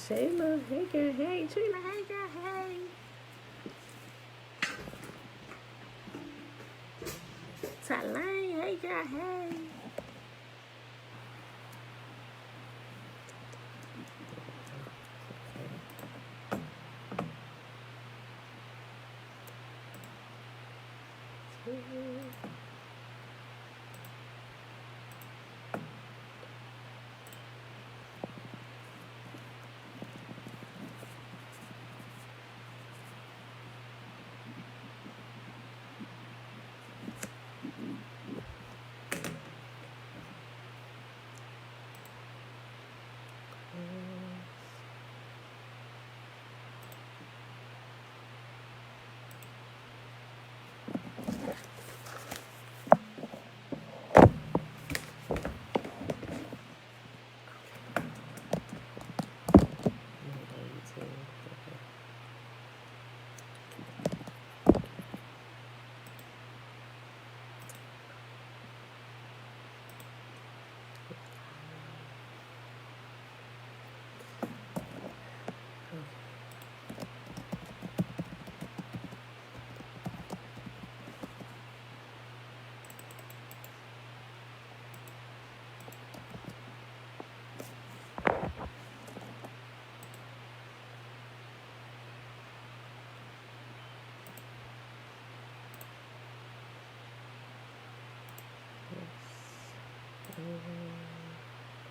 Shayla, hey girl, hey. Trina, hey girl, hey. Talane, hey girl, hey.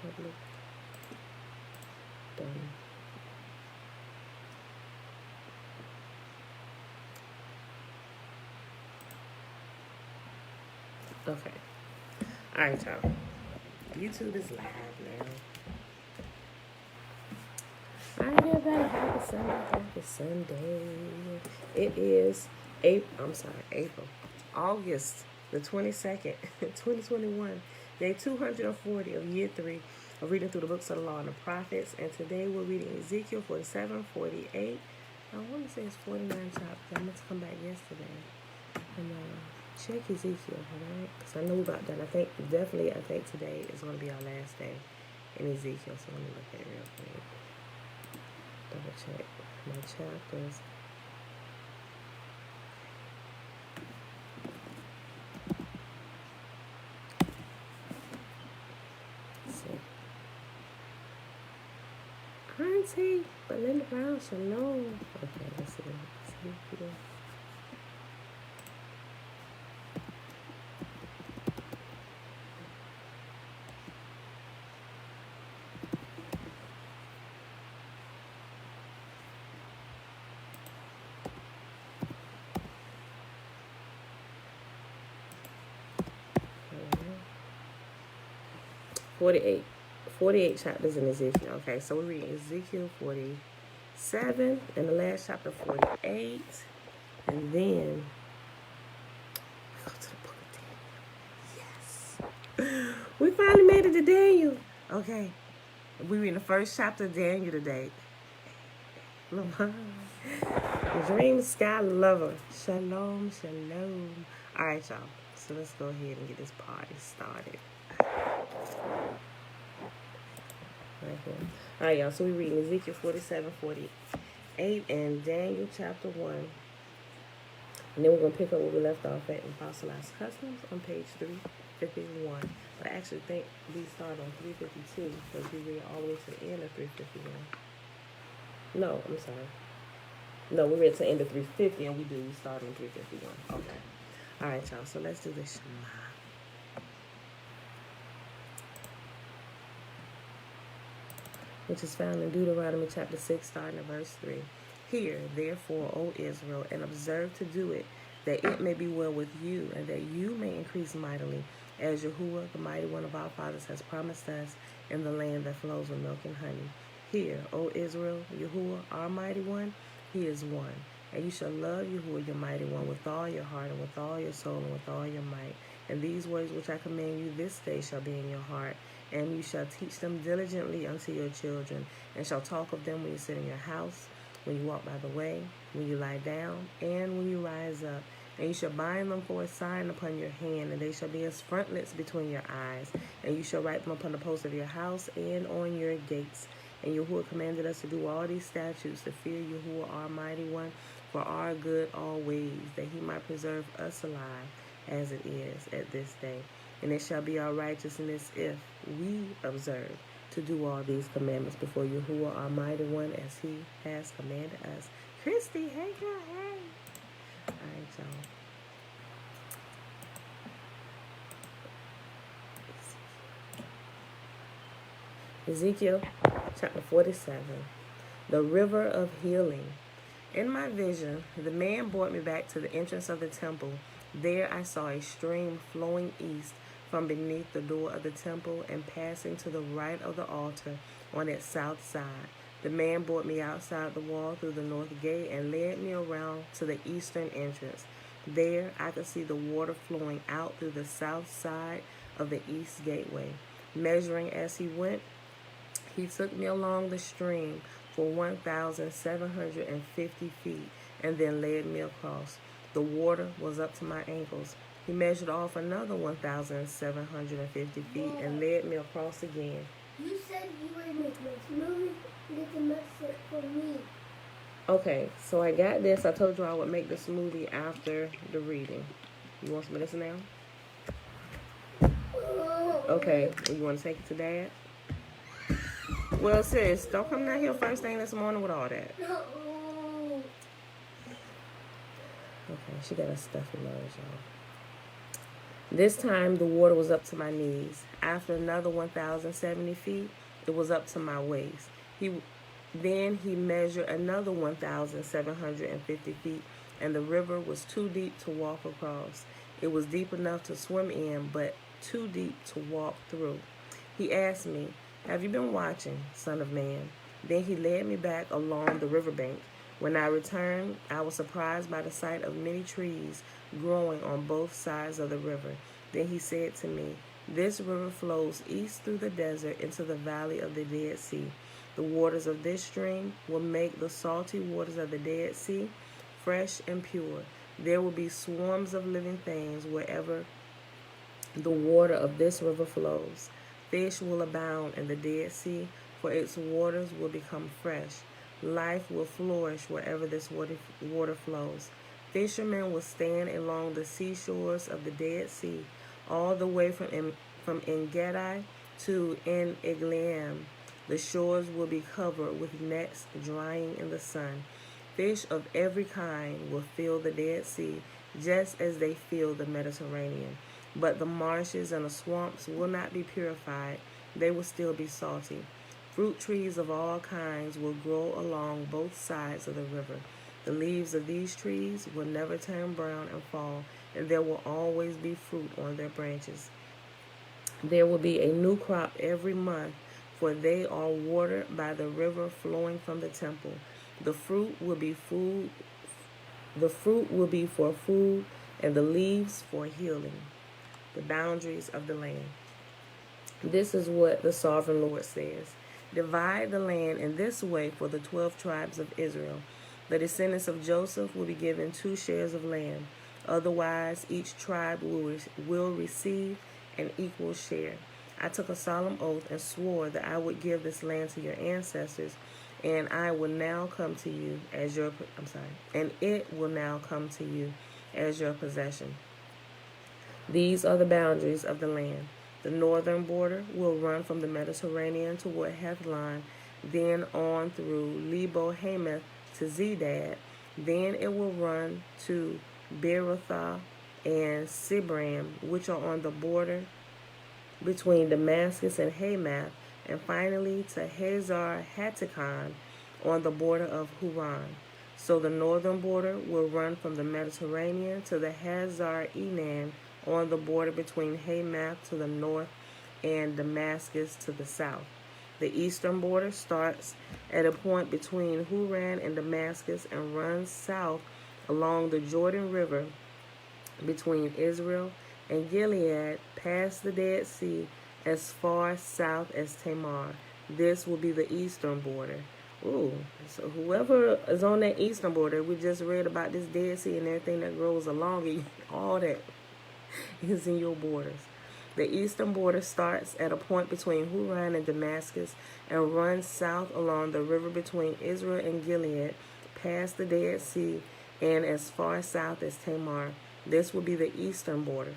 Public done. Okay. All right, y'all. YouTube is live now. All right, everybody. Happy Sunday. Happy Sunday. It is April. August the 22nd, 2021. Day 240 of year 3 of reading through the books of the law and the prophets. And today we're reading Ezekiel 47, 48. I want to say it's 49 chapters. I meant to come back yesterday and check Ezekiel, alright? Because I know about that. I think today is going to be our last day in Ezekiel. So let me look at it real quick. Double check my chapters. Auntie, Belinda Brown, shalom. Okay, let's see. Ezekiel. Okay. 48 chapters in Ezekiel. Okay, so we're reading Ezekiel 47 and the last chapter 48. And then we go to the book of Daniel. Yes. We finally made it to Daniel. Okay. We're reading the first chapter of Daniel today. Dream Sky Lover. Shalom, shalom. All right, y'all. So let's go ahead and get this party started. Right here. All right, y'all. So we're reading Ezekiel 47, 48, and Daniel chapter 1. And then we're going to pick up where we left off at in Fossilized Customs on page 351. But I actually think we start on 352 because we read all the way to the end of 351. No, I'm sorry. No, we read to the end of 350 and we start on 351. Okay. All right, y'all. So let's do this. Which is found in Deuteronomy chapter 6, starting at verse 3. Hear, therefore, O Israel, and observe to do it, that it may be well with you, and that you may increase mightily, as Yahuwah, the mighty one of our fathers, has promised us in the land that flows with milk and honey. Hear, O Israel, Yahuwah, our mighty one, he is one. And you shall love Yahuwah, your mighty one, with all your heart and with all your soul and with all your might. And these words which I command you this day shall be in your heart, and you shall teach them diligently unto your children, and shall talk of them when you sit in your house, when you walk by the way, when you lie down, and when you rise up. And you shall bind them for a sign upon your hand, and they shall be as frontlets between your eyes. And you shall write them upon the posts of your house and on your gates. And Yahuwah commanded us to do all these statutes, to fear Yahuwah our mighty one, for our good always, that he might preserve us alive, as it is at this day. And it shall be our righteousness if we observe to do all these commandments before Yahuwah our mighty one, as he has commanded us. Christy, hey girl, hey. All right, y'all. Ezekiel chapter 47, the river of healing. In my vision, the man brought me back to the entrance of the temple. There I saw a stream flowing east from beneath the door of the temple and passing to the right of the altar on its south side. The man brought me outside the wall through the north gate and led me around to the eastern entrance. There I could see the water flowing out through the south side of the east gateway. Measuring as he went, he took me along the stream for 1,750 feet and then led me across. The water was up to my ankles. He measured off another 1,750 feet and led me across again. You said you were making a smoothie. Get the message for me. Okay, so I got this. I told you I would make the smoothie after the reading. You want some of this now? Okay, you want to take it to Dad? Well, sis, don't come down here first thing this morning with all that. Okay, she got a stuffy nose, y'all. This time, the water was up to my knees. After another 1,070 feet, it was up to my waist. Then he measured another 1,750 feet, and the river was too deep to walk across. It was deep enough to swim in, but too deep to walk through. He asked me, "Have you been watching, son of man?" Then he led me back along the riverbank. When I returned, I was surprised by the sight of many trees growing on both sides of the river. Then he said to me, "This river flows east through the desert into the valley of the Dead Sea. The waters of this stream will make the salty waters of the Dead Sea fresh and pure. There will be swarms of living things wherever the water of this river flows. Fish will abound in the Dead Sea, for its waters will become fresh. Life will flourish wherever this water flows. Fishermen will stand along the seashores of the Dead Sea, all the way from En-Gedi to En-Eglaim. The shores will be covered with nets drying in the sun. Fish of every kind will fill the Dead Sea, just as they fill the Mediterranean. But the marshes and the swamps will not be purified. They will still be salty. Fruit trees of all kinds will grow along both sides of the river. The leaves of these trees will never turn brown and fall, and there will always be fruit on their branches. There will be a new crop every month, for they are watered by the river flowing from the temple. The fruit will be for food, and the leaves for healing." The boundaries of the land. This is what the sovereign Lord says. "Divide the land in this way for the 12 tribes of Israel. The descendants of Joseph will be given 2 shares of land. Otherwise, each tribe will receive an equal share. I took a solemn oath and swore that I would give this land to your ancestors, and it will now come to you as your possession. These are the boundaries of the land. The northern border will run from the Mediterranean toward Hethlon, then on through Lebo-Hamath to Zedad. Then it will run to Berothah and Sibram, which are on the border between Damascus and Hamath, and finally to Hazar Hattikon on the border of Huran. So the northern border will run from the Mediterranean to the Hazar Enan on the border between Hamath to the north and Damascus to the south. The eastern border starts at a point between Huran and Damascus and runs south along the Jordan River between Israel and Gilead, past the Dead Sea, as far south as Tamar. This will be the eastern border. Ooh, so whoever is on that eastern border, we just read about this Dead Sea and everything that grows along it, all that is in your borders. The eastern border starts at a point between Huran and Damascus and runs south along the river between Israel and Gilead, past the Dead Sea, and as far south as Tamar. This will be the eastern border.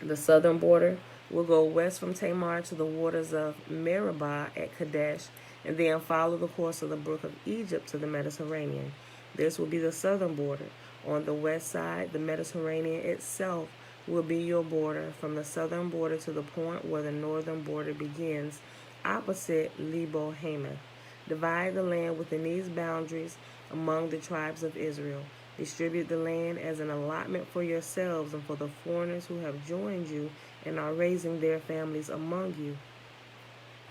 The southern border will go west from Tamar to the waters of Meribah at Kadesh, and then follow the course of the brook of Egypt to the Mediterranean. This will be the southern border. On the west side, the Mediterranean itself will be your border from the southern border to the point where the northern border begins, opposite Lebo Hamath. Divide the land within these boundaries among the tribes of Israel. Distribute the land as an allotment for yourselves and for the foreigners who have joined you and are raising their families among you.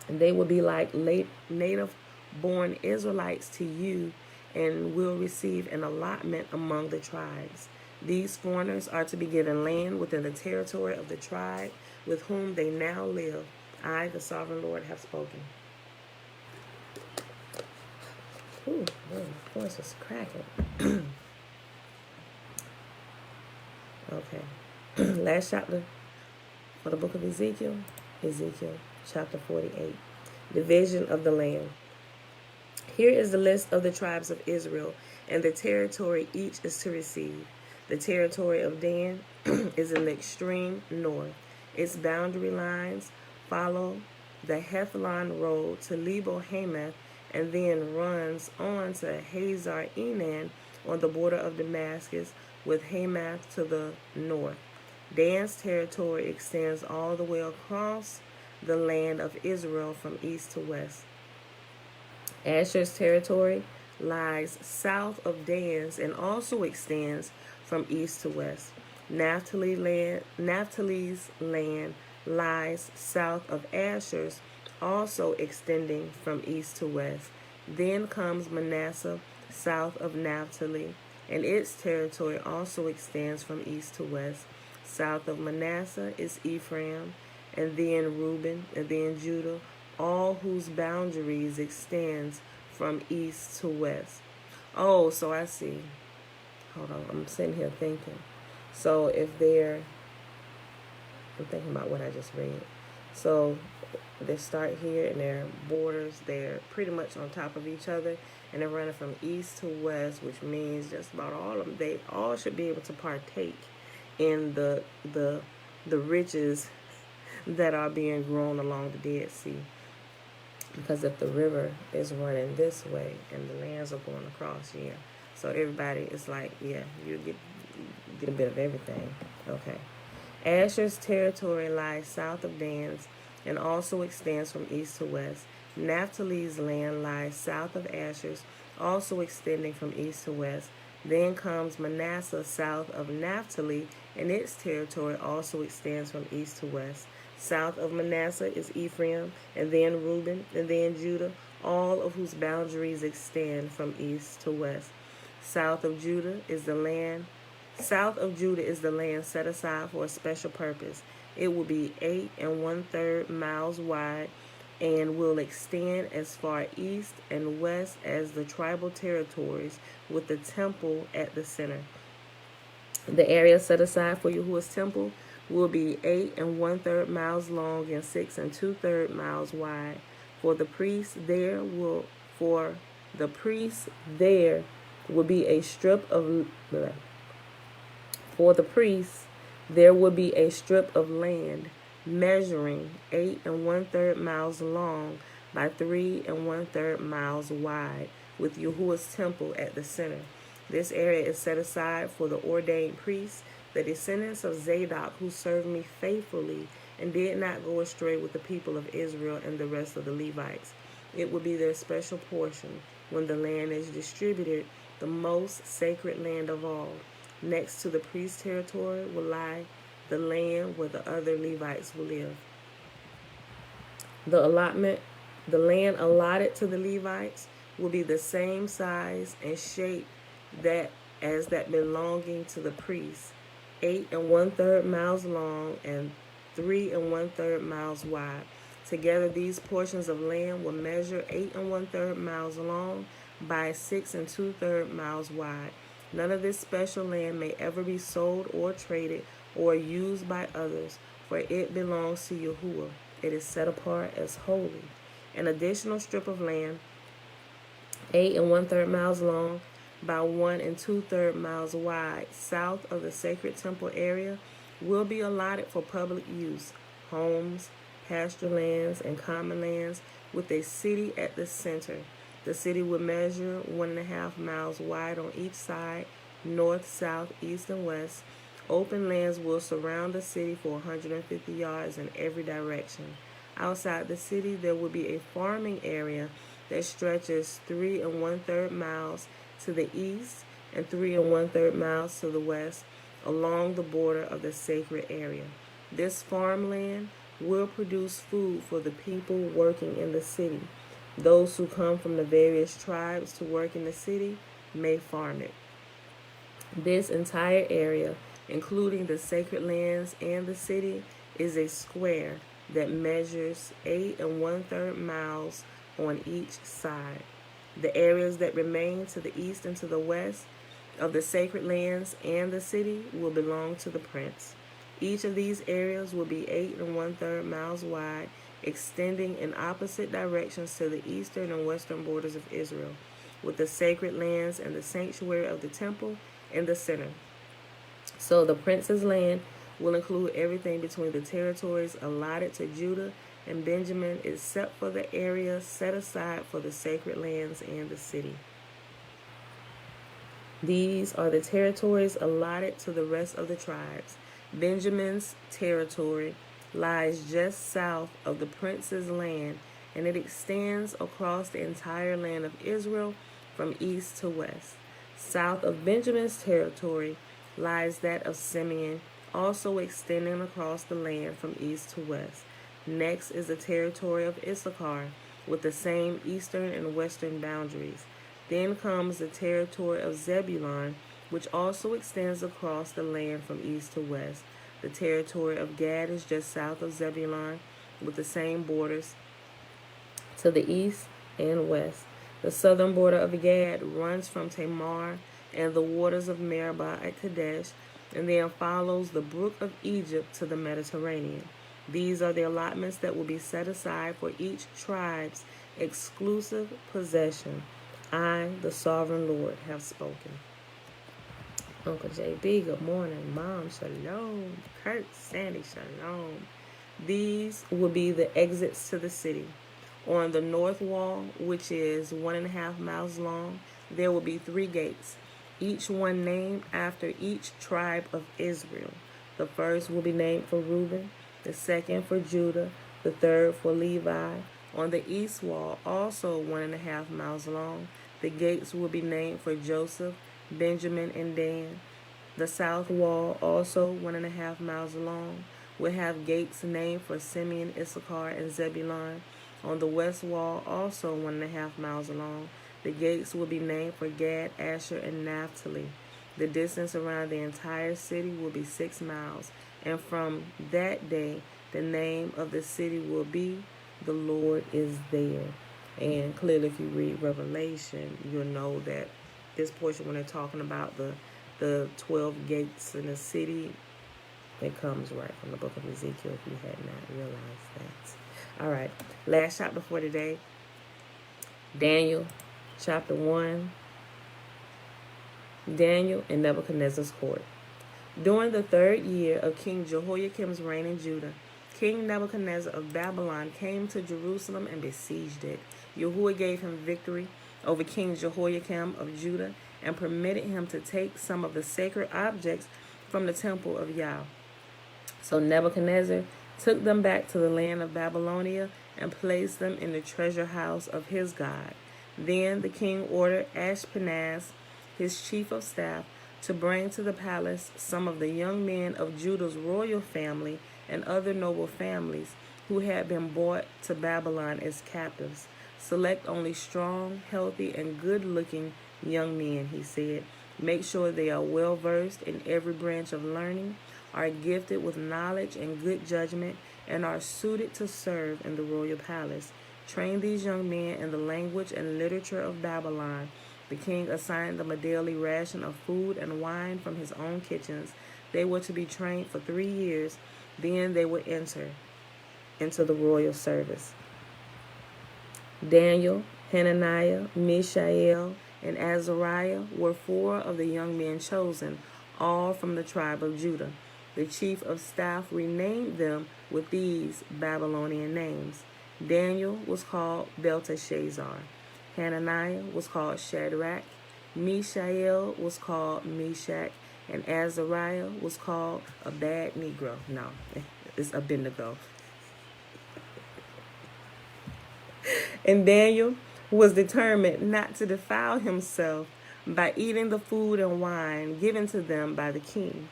And they will be like native-born Israelites to you and will receive an allotment among the tribes. These foreigners are to be given land within the territory of the tribe with whom they now live. I, the sovereign Lord, have spoken. Ooh, man, my voice is cracking. Okay. Last chapter for the book of Ezekiel. Ezekiel chapter 48. Division of the land. Here is the list of the tribes of Israel and the territory each is to receive. The territory of Dan is in the extreme north. Its boundary lines follow the Hethlon road to Lebo Hamath and then runs on to Hazar Enan on the border of Damascus with Hamath to the north. Dan's territory extends all the way across the land of Israel from east to west. Asher's territory lies south of Dan's and also extends from east to west. Naphtali's land lies south of Asher's, also extending from east to west. Then comes Manasseh, south of Naphtali, and its territory also extends from east to west. South of Manasseh is Ephraim, and then Reuben, and then Judah, all whose boundaries extends from east to west. Oh, so I see. Hold on, I'm sitting here thinking. So I'm thinking about what I just read. So they start here and their borders, they're pretty much on top of each other, and they're running from east to west, which means just about all of them, they all should be able to partake in the riches that are being grown along the Dead Sea. Because if the river is running this way and the lands are going across, yeah. So everybody is like, yeah, you get a bit of everything. Okay. Asher's territory lies south of Dan's and also extends from east to west. Naphtali's land lies south of Asher's, also extending from east to west. Then comes Manasseh south of Naphtali, and its territory also extends from east to west. South of Manasseh is Ephraim, and then Reuben, and then Judah, all of whose boundaries extend from east to west. South of Judah is the land set aside for a special purpose. It will be 8 1/3 miles wide and will extend as far east and west as the tribal territories, with the temple at the center. The area set aside for Yahuwah's temple will be 8 1/3 miles long and 6 2/3 miles wide. For the priests there will be a strip of land measuring 8 1/3 miles long by 3 1/3 miles wide, with Yahuwah's temple at the center. This area is set aside for the ordained priests, the descendants of Zadok, who served me faithfully and did not go astray with the people of Israel and the rest of the Levites. It will be their special portion when the land is distributed, the most sacred land of all. Next to the priest's territory will lie the land where the other Levites will live. The allotment The land allotted to the Levites will be the same size and shape that as that belonging to the priests, 8 1/3 miles long and 3 1/3 miles wide. Together, these portions of land will measure 8 1/3 miles long by 6 2/3 miles wide. None of this special land may ever be sold or traded or used by others, for it belongs to Yahuwah. It is set apart as holy. An additional strip of land, 8 1/3 miles long by 1 2/3 miles wide, south of the sacred temple area, will be allotted for public use, homes, pasture lands, and common lands, with a city at the center. The city will measure 1.5 miles wide on each side, north, south, east, and west. Open lands will surround the city for 150 yards in every direction. Outside the city, there will be a farming area that stretches 3 1/3 miles to the east and 3 1/3 miles to the west along the border of the sacred area. This farmland will produce food for the people working in the city. Those who come from the various tribes to work in the city may farm it. This entire area, including the sacred lands and the city, is a square that measures 8 1/3 miles on each side. The areas that remain to the east and to the west of the sacred lands and the city will belong to the prince. Each of these areas will be 8 1/3 miles wide, extending in opposite directions to the eastern and western borders of Israel, with the sacred lands and the sanctuary of the temple in the center. So the prince's land will include everything between the territories allotted to Judah and Benjamin, except for the area set aside for the sacred lands and the city. These are the territories allotted to the rest of the tribes. Benjamin's territory lies just south of the prince's land, and it extends across the entire land of Israel from east to west. South of Benjamin's territory lies that of Simeon, also extending across the land from east to west. Next is the territory of Issachar, with the same eastern and western boundaries. Then comes the territory of Zebulun, which also extends across the land from east to west. The territory of Gad is just south of Zebulun, with the same borders to the east and west. The southern border of Gad runs from Tamar and the waters of Meribah at Kadesh, and then follows the brook of Egypt to the Mediterranean. These are the allotments that will be set aside for each tribe's exclusive possession. I, the sovereign Lord, have spoken. Uncle JB, good morning. Mom, shalom. Kurt, Sandy, shalom. These will be the exits to the city. On the north wall, which is 1.5 miles long, there will be 3 gates, each one named after each tribe of Israel. The first will be named for Reuben, the second for Judah, the third for Levi. On the east wall, also 1.5 miles long, the gates will be named for Joseph, Benjamin, and Dan. The south wall, also 1.5 miles long, will have gates named for Simeon, Issachar, and Zebulun. On the west wall, also 1.5 miles long, the gates will be named for Gad, Asher, and Naphtali. The distance around the entire city will be 6 miles, and from that day, the name of the city will be "The Lord is there." And clearly, if you read Revelation, you'll know that this portion, when they're talking about the 12 gates in the city, it comes right from the book of Ezekiel, if you had not realized that. All right, last chapter for today, Daniel chapter 1. Daniel in Nebuchadnezzar's court. During the 3rd year of King Jehoiakim's reign in Judah, King Nebuchadnezzar of Babylon came to Jerusalem and besieged it. Yahuwah gave him victory over King Jehoiakim of Judah and permitted him to take some of the sacred objects from the temple of Yah. So Nebuchadnezzar took them back to the land of Babylonia and placed them in the treasure house of his God. Then the king ordered Ashpenaz, his chief of staff, to bring to the palace some of the young men of Judah's royal family and other noble families who had been brought to Babylon as captives. Select only strong, healthy, and good-looking young men, he said. Make sure they are well versed in every branch of learning, are gifted with knowledge and good judgment, and are suited to serve in the royal palace. Train these young men in the language and literature of Babylon. The king assigned them a daily ration of food and wine from his own kitchens. They were to be trained for 3 years. Then they would enter into the royal service. Daniel, Hananiah, Mishael, and Azariah were 4 of the young men chosen, all from the tribe of Judah. The chief of staff renamed them with these Babylonian names. Daniel was called Belteshazzar. Hananiah was called Shadrach. Mishael was called Meshach. And Azariah was called a bad Negro. No, it's Abednego. And Daniel was determined not to defile himself by eating the food and wine given to them by the king.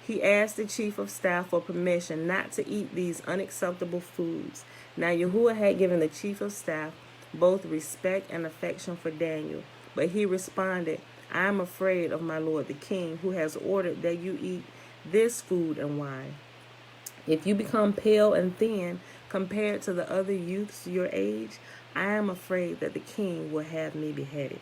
He asked the chief of staff for permission not to eat these unacceptable foods. Now Yahuwah had given the chief of staff both respect and affection for Daniel, but he responded, I am afraid of my lord the king, who has ordered that you eat this food and wine. If you become pale and thin compared to the other youths your age, I am afraid that the king will have me beheaded.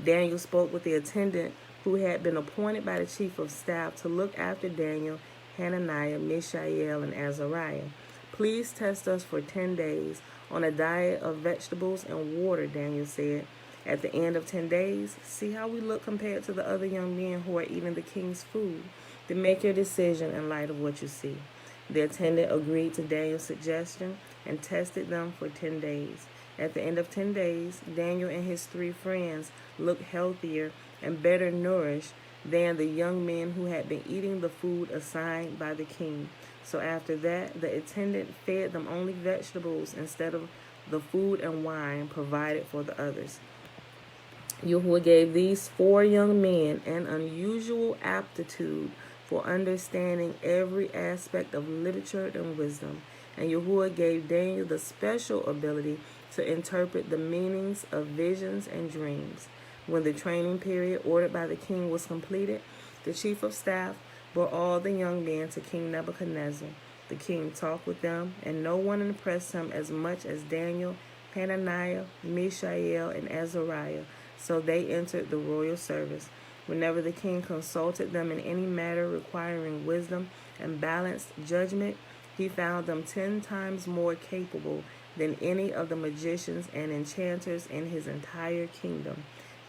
Daniel spoke with the attendant who had been appointed by the chief of staff to look after Daniel, Hananiah, Mishael, and Azariah. Please test us for 10 days on a diet of vegetables and water, Daniel said. At the end of 10 days, see how we look compared to the other young men who are eating the king's food. Then make your decision in light of what you see. The attendant agreed to Daniel's suggestion and tested them for 10 days. At the end of 10 days, Daniel and his 3 friends looked healthier and better nourished than the young men who had been eating the food assigned by the king. So after that, the attendant fed them only vegetables instead of the food and wine provided for the others. Yahuwah gave these 4 young men an unusual aptitude for understanding every aspect of literature and wisdom. And Yahuwah gave Daniel the special ability to interpret the meanings of visions and dreams. When the training period ordered by the king was completed, the chief of staff brought all the young men to King Nebuchadnezzar. The king talked with them, and no one impressed him as much as Daniel, Hananiah, Mishael, and Azariah. So they entered the royal service. Whenever the king consulted them in any matter requiring wisdom and balanced judgment, he found them 10 times more capable than any of the magicians and enchanters in his entire kingdom.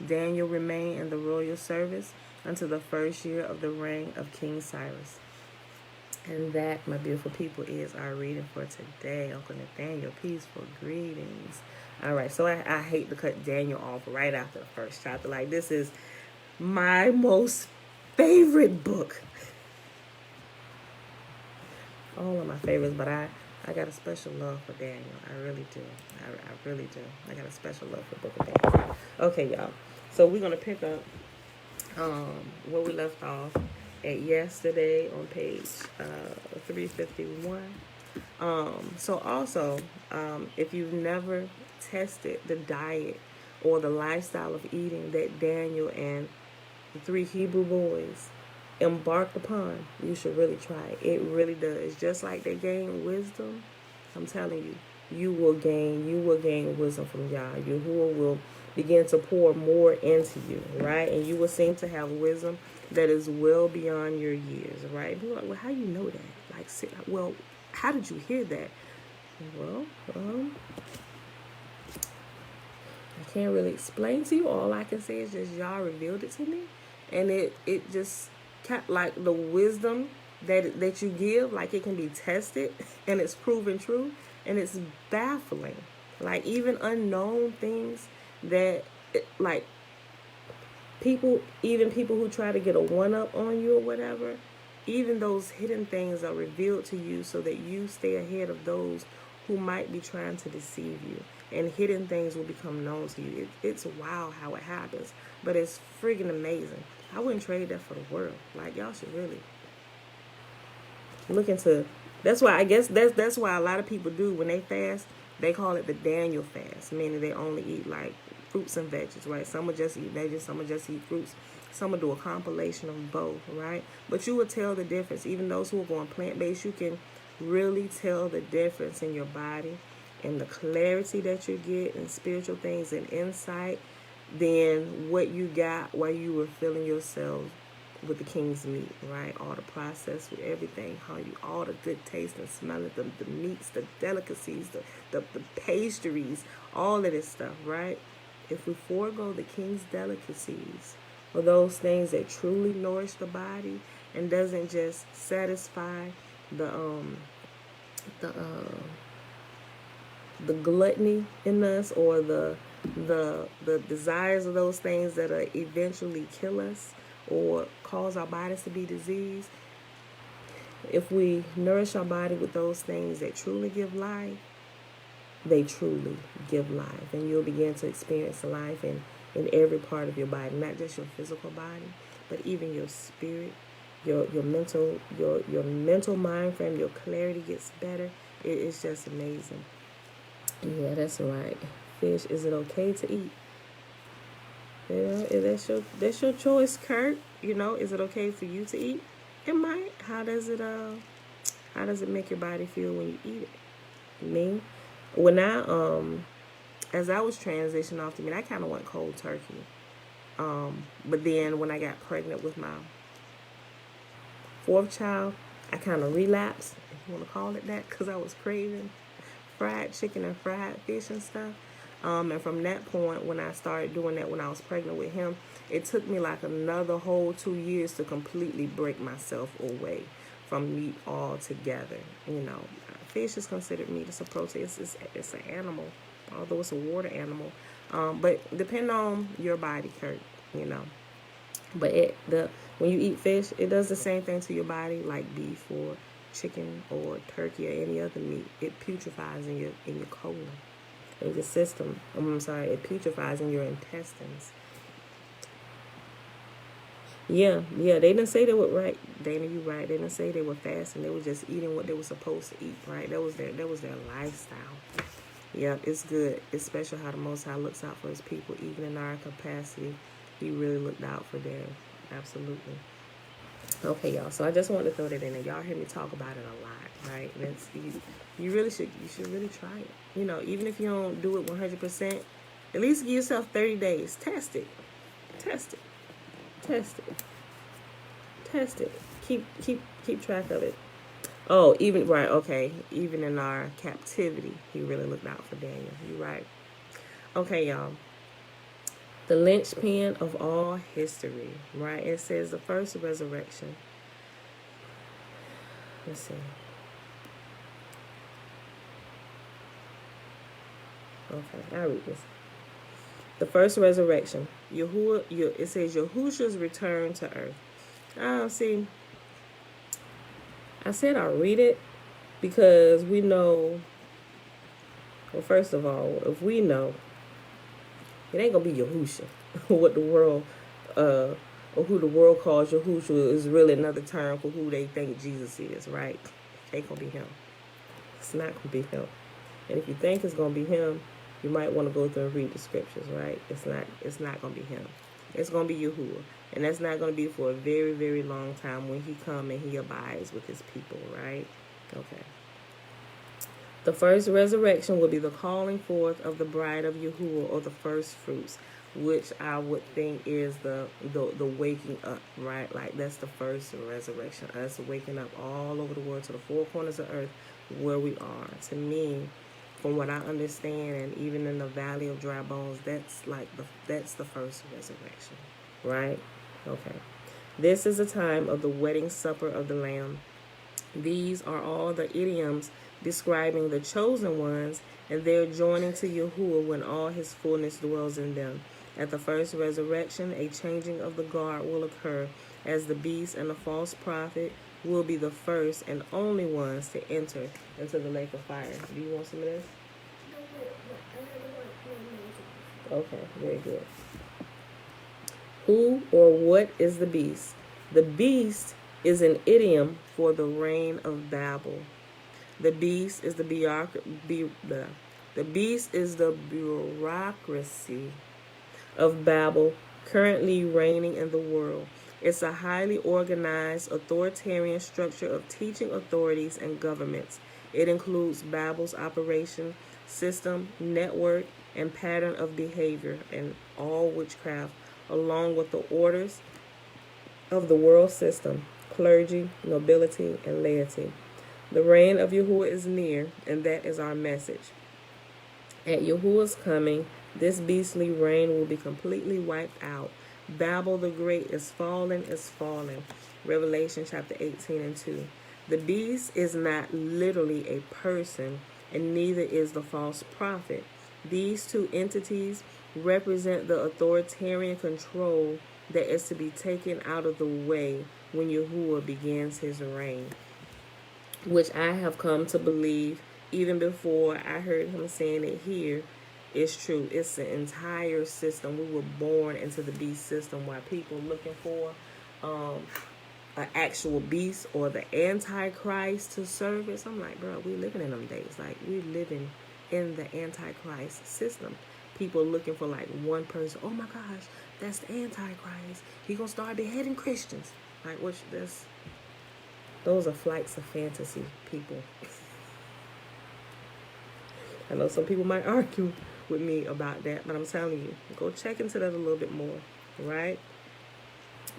Daniel remained in the royal service until the first year of the reign of King Cyrus. And that, my beautiful people, is our reading for today. Uncle Nathaniel, peaceful greetings. All right, so I hate to cut Daniel off right after the first chapter. Like, this is my most favorite book. All of my favorites, but I got a special love for Daniel. I really do. I really do. I got a special love for the book of Daniel. Okay, y'all. So we're going to pick up where we left off at yesterday on page 351. So also, if you've never tested the diet or the lifestyle of eating that Daniel and the 3 Hebrew boys embarked upon, you should really try it. It really does. Just like they gain wisdom, I'm telling you, you will gain wisdom from Yah. Yahuwah will begin to pour more into you, right? And you will seem to have wisdom that is well beyond your years, right? People are like, well, how you know that? Like, well, how did you hear that? Well, I can't really explain to you. All I can say is just Yah revealed it to me, and it just like the wisdom that you give, like it can be tested and it's proven true, and it's baffling. Like even unknown things that like people who try to get a one up on you or whatever, even those hidden things are revealed to you so that you stay ahead of those who might be trying to deceive you, and hidden things will become known to you. It's wild how it happens, but it's friggin' amazing. I wouldn't trade that for the world. Like, y'all should really look into That's why I guess that's why a lot of people do when they fast. They call it the Daniel fast, meaning they only eat like fruits and veggies, right? Some will just eat veggies, some will just eat fruits, some will do a compilation of both, right? But you will tell the difference. Even those who are going plant-based, you can really tell the difference in your body and the clarity that you get in spiritual things and insight than what you got while you were filling yourself with the king's meat, right? All the process with everything, how you, all the good taste and smell of the meats, the delicacies, the pastries, all of this stuff, right? If we forego the king's delicacies or those things that truly nourish the body and doesn't just satisfy the the gluttony in us or the desires of those things that eventually kill us or cause our bodies to be diseased, if we nourish our body with those things that truly give life, they truly give life. And you'll begin to experience life in every part of your body, not just your physical body, but even your spirit, your mental mind frame, your clarity gets better. It's just amazing. Yeah, that's right. Fish, is it okay to eat? Yeah, that's your choice, Kurt. You know, is it okay for you to eat? It might. How does it make your body feel when you eat it? Me, when as I was transitioning off to meat, I kind of went cold turkey. But then when I got pregnant with my fourth child, I kind of relapsed, if you want to call it that, because I was craving fried chicken and fried fish and stuff. And from that point, when I started doing that when I was pregnant with him, it took me like another whole 2 years to completely break myself away from meat altogether. You know, fish is considered meat. It's a protein. It's an animal, although it's a water animal. But depending on your body, Kurt, you know. But when you eat fish, it does the same thing to your body like beef or chicken or turkey or any other meat. It putrefies in your colon, in your system. It putrefies in your intestines. Yeah, they didn't say they were right. Dana, you right. They didn't say they were fasting. They were just eating what they were supposed to eat, right? That was their lifestyle. Yeah, it's good. It's special how the Most High looks out for his people, even in our capacity. He really looked out for them. Absolutely. Okay, y'all. So I just wanted to throw that in there. Y'all hear me talk about it a lot, right? And you should really try it. You know, even if you don't do it 100%, at least give yourself 30 days. Test it. Keep track of it. Oh, even right. Okay, even in our captivity, he really looked out for Daniel. You're right. Okay, y'all. The linchpin of all history, right? It says the first resurrection. Let's see. Okay, I'll read this. The first resurrection. It says Yahushua's return to earth. See, I said I'll read it because we know, well, first of all, if we know, it ain't gonna be Yahusha. What the world, or who the world calls Yahushua is really another term for who they think Jesus is, right? It ain't gonna be him. It's not gonna be him. And if you think it's gonna be him, you might want to go through and read the scriptures, right? It's not gonna be him. It's gonna be Yahuwah. And that's not gonna be for a very, very long time when he come and he abides with his people, right? Okay. The first resurrection will be the calling forth of the bride of Yahuwah, or the first fruits, which I would think is the waking up, right? Like that's the first resurrection, us waking up all over the world to the four corners of earth where we are. To me, from what I understand, and even in the valley of dry bones, that's the first resurrection, right? Okay. This is a time of the wedding supper of the Lamb. These are all the idioms describing the chosen ones and their joining to Yahuwah when all his fullness dwells in them. At the first resurrection, a changing of the guard will occur, as the beast and the false prophet will be the first and only ones to enter into the lake of fire. Do you want some of this? Okay, very good. Who or what is the beast? The beast is an idiom for the reign of Babel. The beast is the bureaucracy of Babel currently reigning in the world. It's a highly organized, authoritarian structure of teaching authorities and governments. It includes Babel's operation, system, network, and pattern of behavior, and all witchcraft, along with the orders of the world system, clergy, nobility, and laity. The reign of Yahuwah is near, and that is our message. At Yahuwah's coming, this beastly reign will be completely wiped out. Babel the Great is fallen, is fallen. Revelation chapter 18 and 2. The beast is not literally a person, and neither is the false prophet. These two entities represent the authoritarian control that is to be taken out of the way when Yahuwah begins his reign, which I have come to believe even before I heard him saying it here. It's true. It's the entire system. We were born into the beast system, while people looking for an actual beast or the Antichrist to service. I'm like, bro, we living in them days. Like, we living in the Antichrist system. People looking for like one person. Oh my gosh, that's the Antichrist. He gonna start beheading Christians. Like, those are flights of fantasy, people. I know some people might argue with me about that, but I'm telling you, go check into that a little bit more, right?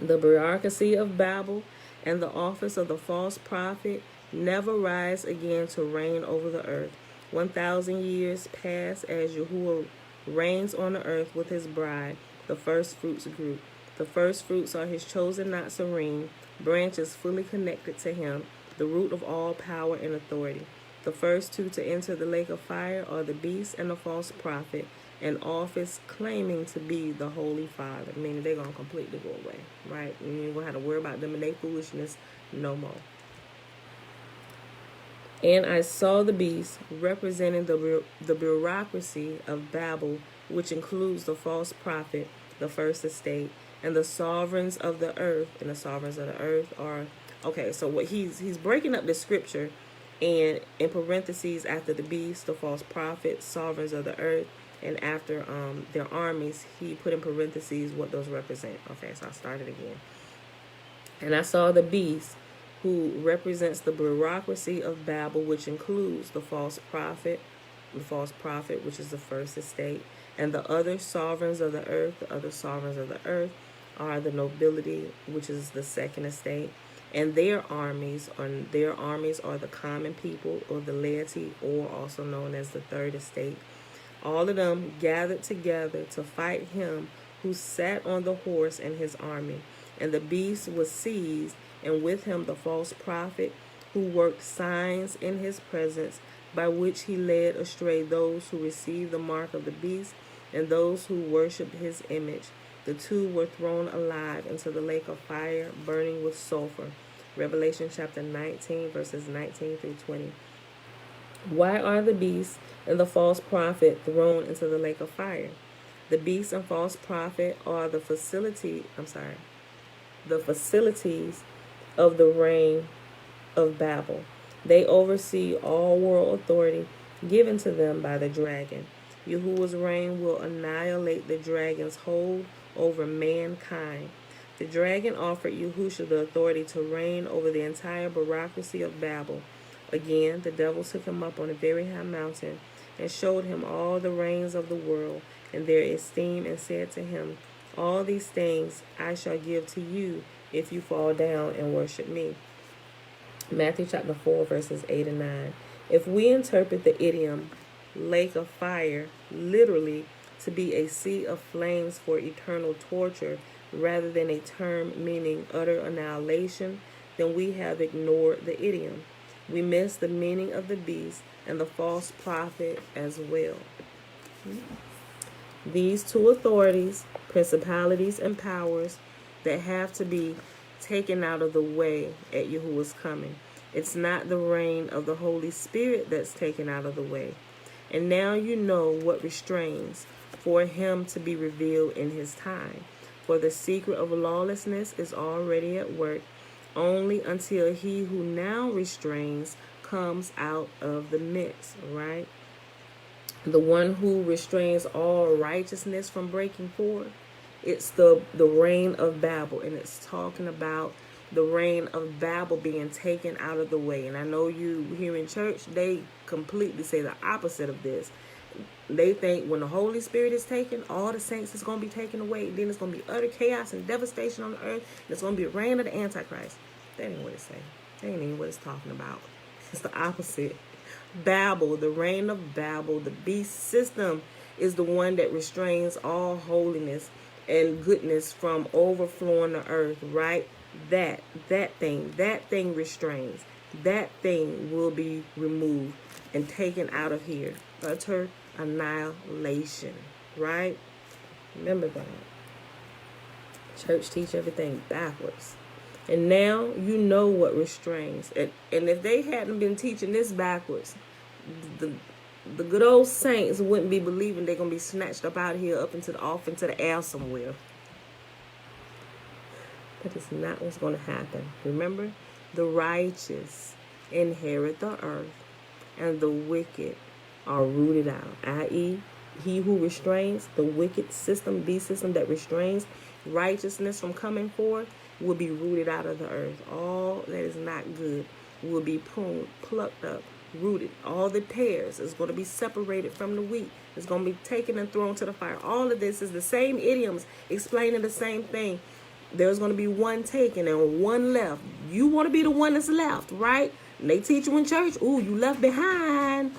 The bureaucracy of Babel and the office of the false prophet never rise again to reign over the earth. 1,000 years pass as Yahuwah reigns on the earth with his bride, the first fruits group. The first fruits are his chosen Nazarene, branches fully connected to him, the root of all power and authority. The first two to enter the lake of fire are the beast and the false prophet, an office claiming to be the Holy Father, meaning they're going to completely go away, right? You ain't going to have to worry about them and their foolishness no more. And I saw the beast representing the bureaucracy of Babel, which includes the false prophet, the first estate, and the sovereigns of the earth. And the sovereigns of the earth are, okay, so what he's breaking up the scripture, and in parentheses, after the beast, the false prophet, sovereigns of the earth, and after their armies, he put in parentheses what those represent. Okay, so I started again. And I saw the beast, who represents the bureaucracy of Babel, which includes the false prophet, which is the first estate, and the other sovereigns of the earth. The other sovereigns of the earth are the nobility, which is the second estate, and their armies are the common people, or the laity, or also known as the third estate. All of them gathered together to fight him who sat on the horse and his army. And the beast was seized, and with him the false prophet, who worked signs in his presence, by which he led astray those who received the mark of the beast and those who worshipped his image. The two were thrown alive into the lake of fire, burning with sulfur. Revelation chapter 19, verses 19 through 20. Why are the beast and the false prophet thrown into the lake of fire? The beast and false prophet are the facilities of the reign of Babel. They oversee all world authority given to them by the dragon. Yahuwah's reign will annihilate the dragon's hold over mankind. The dragon offered Yahusha the authority to reign over the entire bureaucracy of Babel. Again, the devil took him up on a very high mountain and showed him all the reigns of the world and their esteem, and said to him, all these things I shall give to you if you fall down and worship me. Matthew chapter 4, verses 8 and 9. If we interpret the idiom lake of fire literally to be a sea of flames for eternal torture, rather than a term meaning utter annihilation, then we have ignored the idiom. We miss the meaning of the beast and the false prophet as well. These two authorities, principalities, and powers that have to be taken out of the way at Yahuwah's coming. It's not the reign of the Holy Spirit that's taken out of the way. And now you know what restrains for him to be revealed in his time. For the secret of lawlessness is already at work, only until he who now restrains comes out of the midst, right? The one who restrains all righteousness from breaking forth. It's the reign of Babel, and it's talking about the reign of Babel being taken out of the way. And I know you here in church, they completely say the opposite of this. They think when the Holy Spirit is taken, all the saints is going to be taken away. Then it's going to be utter chaos and devastation on the earth. And it's going to be a reign of the Antichrist. That ain't what it's saying. That ain't even what it's talking about. It's the opposite. Babel, the reign of Babel, the beast system, is the one that restrains all holiness and goodness from overflowing the earth, right? That thing restrains. That thing will be removed and taken out of here. Utter annihilation, right? Remember that. Church teach everything backwards. And now you know what restrains. And if they hadn't been teaching this backwards, the good old saints wouldn't be believing they're going to be snatched up out of here, off into the air somewhere. That is not what's going to happen. Remember, the righteous inherit the earth, and the wicked are rooted out. I.e., he who restrains, the wicked system, beast system that restrains righteousness from coming forth, will be rooted out of the earth. All that is not good will be pruned, plucked up, rooted. All the tares is going to be separated from the wheat. It's going to be taken and thrown to the fire. All of this is the same idioms explaining the same thing. There's going to be one taken and one left. You want to be the one that's left, right? And they teach you in church, ooh, you left behind.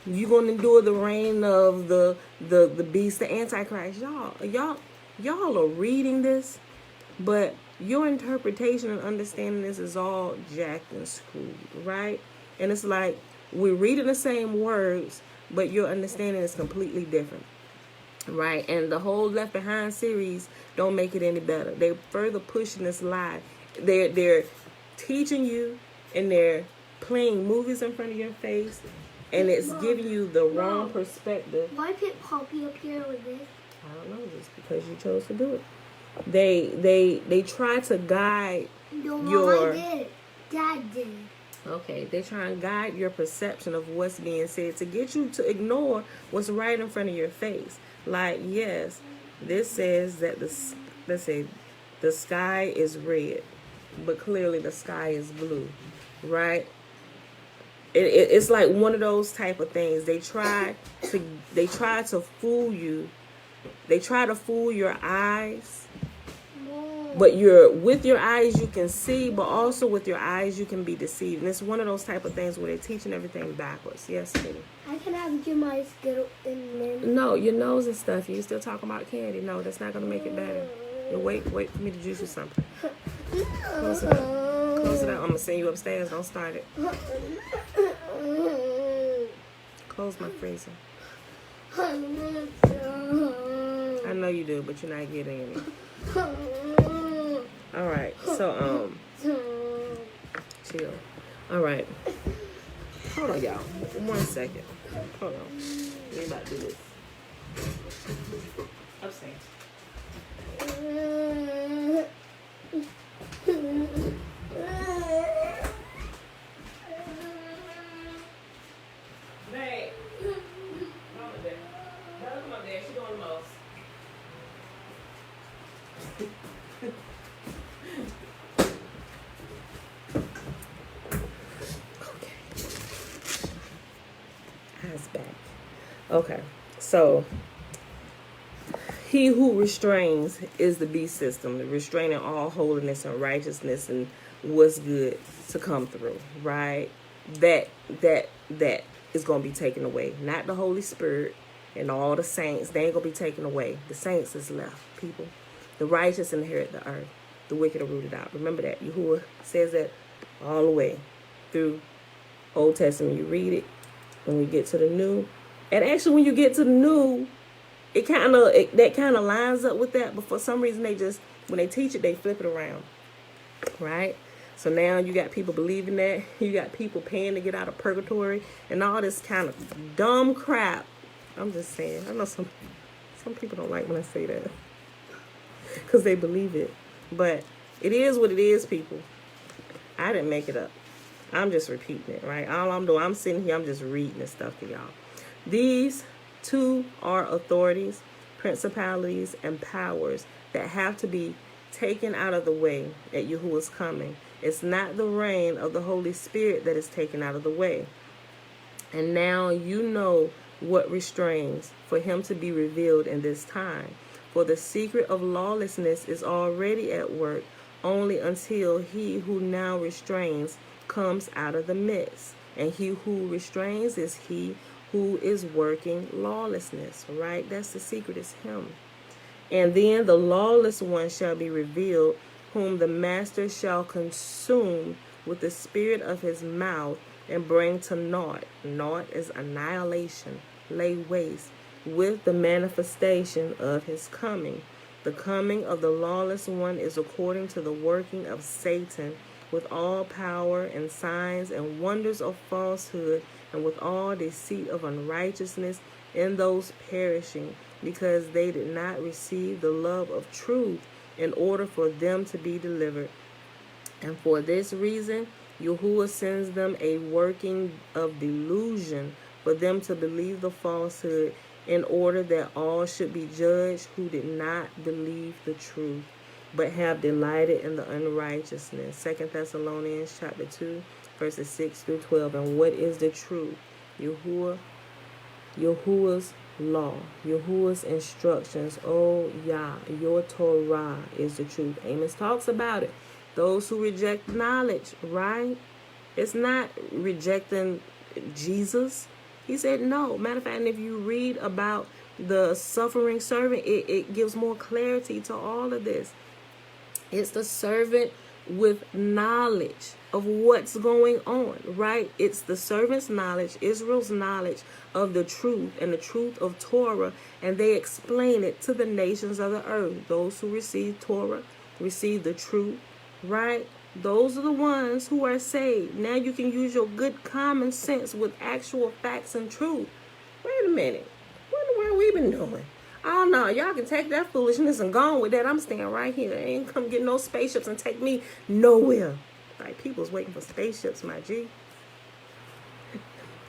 You're going to endure the reign of the beast, the Antichrist. Y'all are reading this, but your interpretation and understanding this is all jacked and screwed, right? And it's like we're reading the same words, but your understanding is completely different, right? And the whole Left Behind series don't make it any better. They're further pushing this lie. They're teaching you, and they're playing movies in front of your face, and it's giving you the wrong perspective. Why put Poppy up here with this? I don't know, just because you chose to do it. They try to guide your... I did. Dad did. Okay, they try and guide your perception of what's being said to get you to ignore what's right in front of your face. Like, yes, this says that the sky is red, but clearly the sky is blue, right? It's like one of those type of things. They try to fool you. They try to fool your eyes. But with your eyes you can see, but also with your eyes you can be deceived. And it's one of those type of things where they're teaching everything backwards. Yes, sweetie. I can have your eyes get in. No, your nose and stuff. You still talking about candy. No, that's not going to make it better. Wait for me to juice you something. Close it up. Close it up. I'm going to send you upstairs. Don't start it. Close my freezer. I know you do, but you're not getting any. All right, so chill. All right, hold on, y'all. 1 second. Hold on. We about to do this. Upstairs. Babe, come up there. Come up there. She's doing the most. Back. Okay, so he who restrains is the beast system, the restraining all holiness and righteousness and what's good to come through, right? That is going to be taken away. Not the Holy Spirit and all the saints. They ain't going to be taken away. The saints is left, people. The righteous inherit the earth. The wicked are rooted out. Remember that. Yahuwah says that all the way through Old Testament. You read it. When we get to the new, and actually when you get to the new, that kind of lines up with that, but for some reason when they teach it, they flip it around, right? So now you got people believing that, you got people paying to get out of purgatory, and all this kind of dumb crap. I'm just saying, I know some people don't like when I say that, because they believe it, but it is what it is, people. I didn't make it up. I'm just repeating it, right? All I'm doing, I'm sitting here, I'm just reading this stuff to y'all. These two are authorities, principalities, and powers that have to be taken out of the way at Yahuwah's coming. It's not the reign of the Holy Spirit that is taken out of the way. And now you know what restrains for him to be revealed in this time. For the secret of lawlessness is already at work, only until he who now restrains comes out of the midst. And he who restrains is he who is working lawlessness, right? That's the secret, is him. And then the lawless one shall be revealed, whom the master shall consume with the spirit of his mouth and bring to naught. Naught is annihilation, lay waste, with the manifestation of his coming. The coming of the lawless one is according to the working of Satan, with all power and signs and wonders of falsehood, and with all deceit of unrighteousness in those perishing, because they did not receive the love of truth in order for them to be delivered. And for this reason, Yahuwah sends them a working of delusion for them to believe the falsehood, in order that all should be judged who did not believe the truth, but have delighted in the unrighteousness. 2 Thessalonians chapter 2, verses 6 through 12. And what is the truth? Yahuwah's law, Yahuwah's instructions. Oh Yah, your Torah is the truth. Amos talks about it. Those who reject knowledge, right? It's not rejecting Jesus. He said no. Matter of fact, and if you read about the suffering servant, it gives more clarity to all of this. It's the servant with knowledge of what's going on, right? It's the servant's knowledge, Israel's knowledge of the truth and the truth of Torah, and they explain it to the nations of the earth. Those who receive Torah receive the truth, right? Those are the ones who are saved. Now you can use your good common sense with actual facts and truth. Wait a minute. What in the world we been doing? Oh no, y'all can take that foolishness and go on with that. I'm staying right here. They ain't come get no spaceships and take me nowhere. Like, people's waiting for spaceships, my G.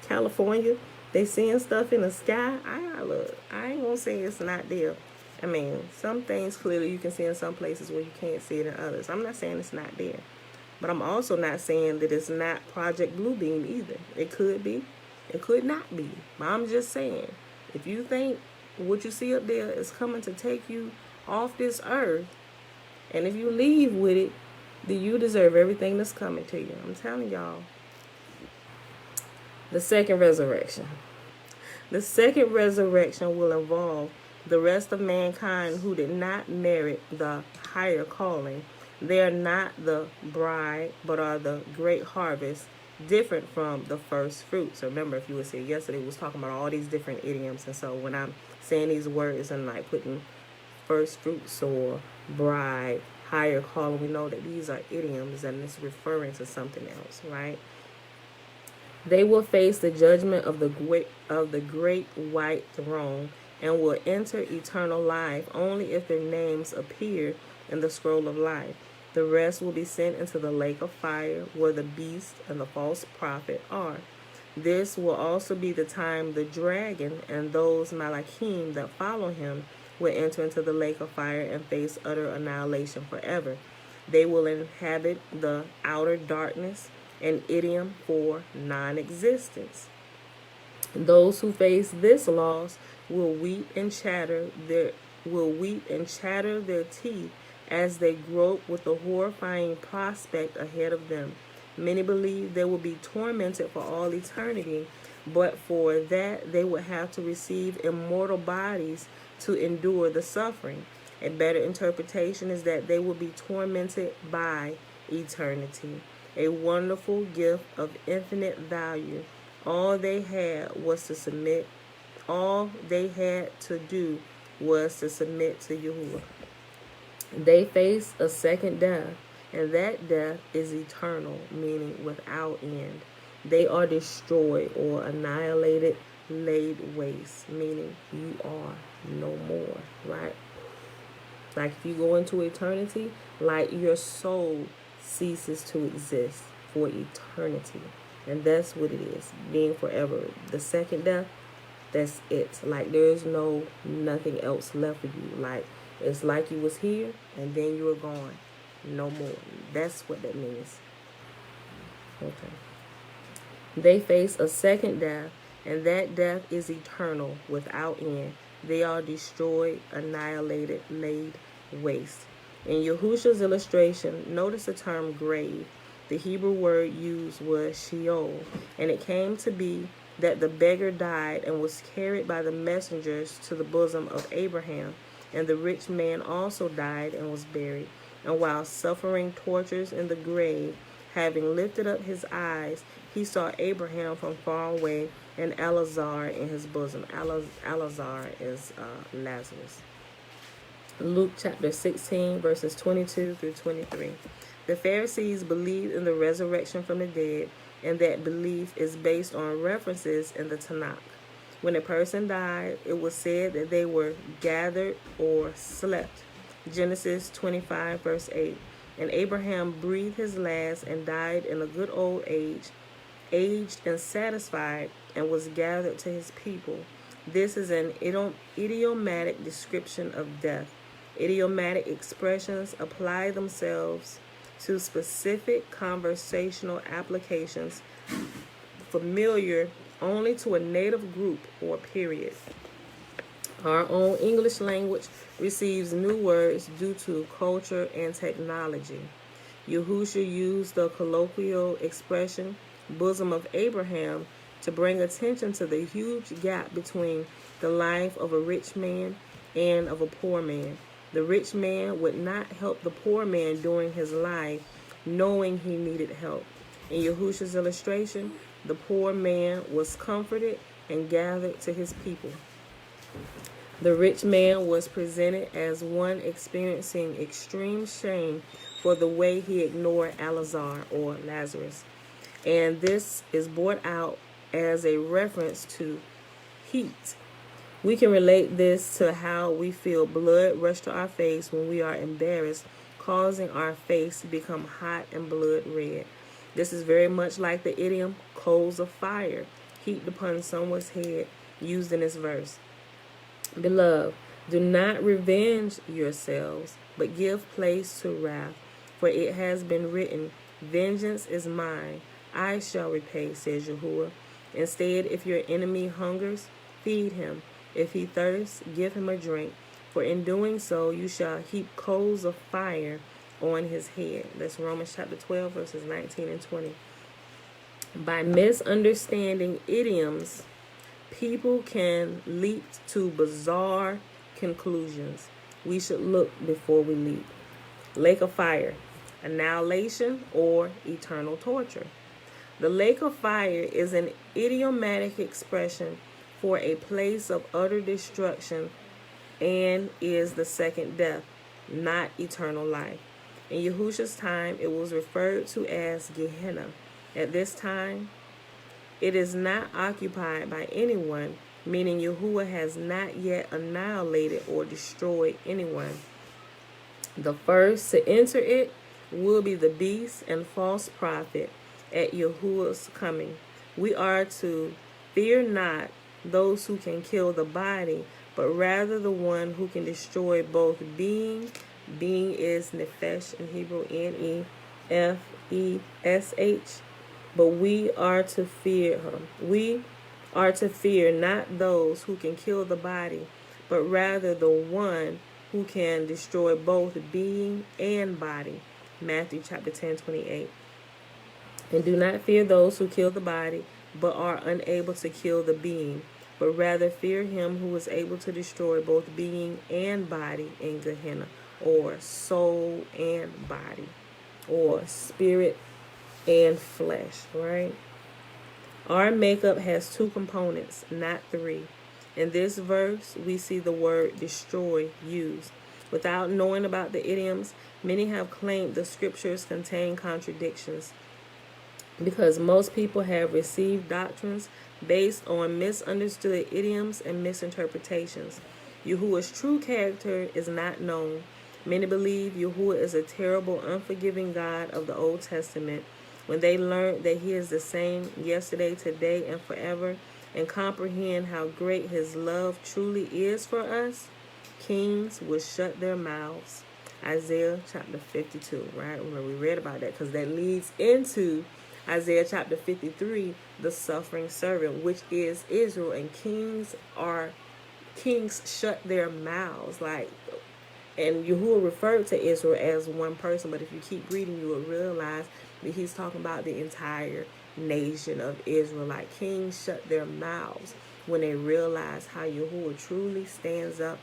California, they seeing stuff in the sky. I ain't gonna say it's not there. I mean, some things clearly you can see in some places where you can't see it in others. I'm not saying it's not there. But I'm also not saying that it's not Project Bluebeam either. It could be. It could not be. But I'm just saying, if you think what you see up there is coming to take you off this earth, and if you leave with it, then you deserve everything that's coming to you. I'm telling y'all. The second resurrection. The second resurrection will involve the rest of mankind who did not merit the higher calling. They are not the bride, but are the great harvest, different from the first fruits. Remember, if you would say yesterday, we was talking about all these different idioms. And so when I'm saying these words and like putting first fruits or bride, higher calling, we know that these are idioms and it's referring to something else, right? They will face the judgment of the great white throne and will enter eternal life only if their names appear in the scroll of life. The rest will be sent into the lake of fire, where the beast and the false prophet are. This will also be the time the dragon and those malachim that follow him will enter into the lake of fire and face utter annihilation forever. They will inhabit the outer darkness, an idiom for non-existence. Those who face this loss will weep and chatter their teeth as they grope with the horrifying prospect ahead of them. Many believe they will be tormented for all eternity, but for that they would have to receive immortal bodies to endure the suffering. A better interpretation is that they will be tormented by eternity. A wonderful gift of infinite value. All they had to do was to submit to Yahuwah. They face a second death, and that death is eternal, meaning without end. They are destroyed or annihilated, laid waste, meaning you are no more, right? Like if you go into eternity, like your soul ceases to exist for eternity. And that's what it is, being forever. The second death, that's it. Like, there's nothing else left for you. Like, it's like you was here and then you were gone. No more. That's what that means. Okay. They face a second death, and that death is eternal, without end. They are destroyed, annihilated, laid waste. In Yahushua's illustration, notice the term grave. The Hebrew word used was Sheol, and it came to be that the beggar died and was carried by the messengers to the bosom of Abraham, and the rich man also died and was buried. And while suffering tortures in the grave, having lifted up his eyes, he saw Abraham from far away and Lazarus in his bosom. Lazarus is Lazarus. Luke chapter 16, verses 22 through 23. The Pharisees believed in the resurrection from the dead, and that belief is based on references in the Tanakh. When a person died, it was said that they were gathered or slept. Genesis 25, verse 8. And Abraham breathed his last and died in a good old age, aged and satisfied, and was gathered to his people. This is an idiomatic description of death. Idiomatic expressions apply themselves to specific conversational applications familiar only to a native group or period. Our own English language receives new words due to culture and technology. Yahushua used the colloquial expression bosom of Abraham to bring attention to the huge gap between the life of a rich man and of a poor man. The rich man would not help the poor man during his life, knowing he needed help. In Yahushua's illustration, the poor man was comforted and gathered to his people. The rich man was presented as one experiencing extreme shame for the way he ignored Lazarus. And this is brought out as a reference to heat. We can relate this to how we feel blood rush to our face when we are embarrassed, causing our face to become hot and blood red. This is very much like the idiom coals of fire heaped upon someone's head used in this verse. Beloved, do not revenge yourselves, but give place to wrath, for it has been written, vengeance is mine, I shall repay, says Yahuwah. Instead, if your enemy hungers, feed him. If he thirsts, give him a drink, for in doing so you shall heap coals of fire on his head. That's Romans chapter 12, verses 19 and 20. By misunderstanding idioms, people can leap to bizarre conclusions. We should look before we leap. Lake of fire, annihilation or eternal torture. The lake of fire is an idiomatic expression for a place of utter destruction and is the second death, not eternal life. In Yahushua's time, it was referred to as Gehenna. At this time, it is not occupied by anyone, meaning Yahuwah has not yet annihilated or destroyed anyone. The first to enter it will be the beast and false prophet at Yahuwah's coming. We are to fear not those who can kill the body, but rather the one who can destroy both being. Being is nefesh in Hebrew, N-E-F-E-S-H. But we are to fear him. We are to fear not those who can kill the body, but rather the one who can destroy both being and body. Matthew chapter 10:28. And do not fear those who kill the body, but are unable to kill the being, but rather fear him who is able to destroy both being and body in Gehenna, or soul and body, or spirit and flesh, right? Our makeup has two components, not three. In this verse, we see the word destroy used. Without knowing about the idioms, many have claimed the scriptures contain contradictions because most people have received doctrines based on misunderstood idioms and misinterpretations. Yahuwah's true character is not known. Many believe Yahuwah is a terrible, unforgiving God of the Old Testament, When they learn that he is the same yesterday, today, and forever, and comprehend how great his love truly is for us, kings will shut their mouths. Isaiah chapter 52, right? Remember, we read about that because that leads into Isaiah chapter 53, the suffering servant, which is Israel, and kings shut their mouths. And Yahuwah referred to Israel as one person, but if you keep reading, you will realize that he's talking about the entire nation of Israel. Like, kings shut their mouths when they realize how Yahuwah truly stands up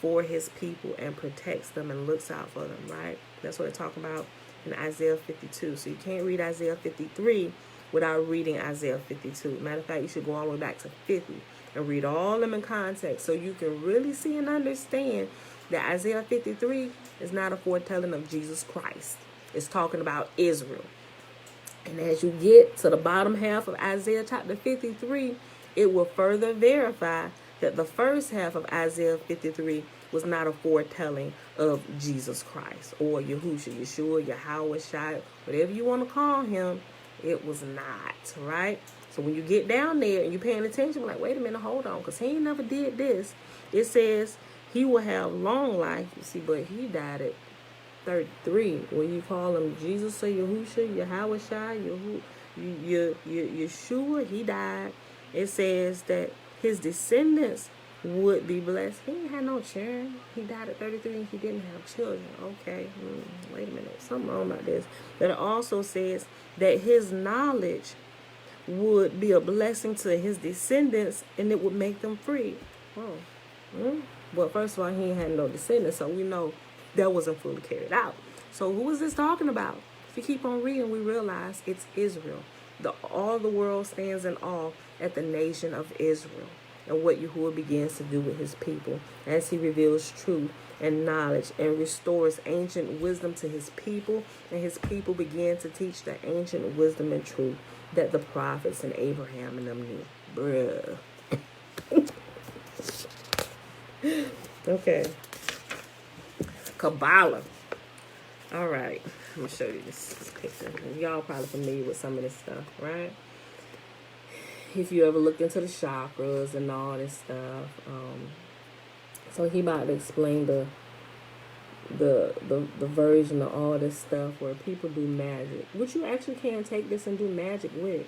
for his people and protects them and looks out for them, right? That's what they're talking about in Isaiah 52. So you can't read Isaiah 53 without reading Isaiah 52. Matter of fact, you should go all the way back to 50 and read all of them in context so you can really see and understand that Isaiah 53 is not a foretelling of Jesus Christ. It's talking about Israel. And as you get to the bottom half of Isaiah chapter 53, it will further verify that the first half of Isaiah 53 was not a foretelling of Jesus Christ or Yahusha, Yeshua, Yahweh, Shai, whatever you want to call him. It was not, right? So when you get down there and you're paying attention, like, wait a minute, hold on, because he ain't never did this. It says he will have long life, you see, but he died at 33. When you call him Jesus or Yahusha, Yahweh, Shai, Yeshua, he died. It says that his descendants would be blessed. He didn't have no children. He died at 33 and he didn't have children. Okay, wait a minute, something wrong about this. But it also says that his knowledge would be a blessing to his descendants and it would make them free. Well, first of all, he ain't had no descendants, so we know that wasn't fully carried out. So who is this talking about? If you keep on reading, we realize it's Israel. All the world stands in awe at the nation of Israel and what Yahuwah begins to do with his people as he reveals truth and knowledge and restores ancient wisdom to his people, and his people begin to teach the ancient wisdom and truth that the prophets and Abraham and them knew. Bruh. Okay. Kabbalah. All right. I'm going to show you this picture. Y'all probably familiar with some of this stuff, right? If you ever looked into the chakras and all this stuff. So he about to explain the version of all this stuff where people do magic, which you actually can take this and do magic with.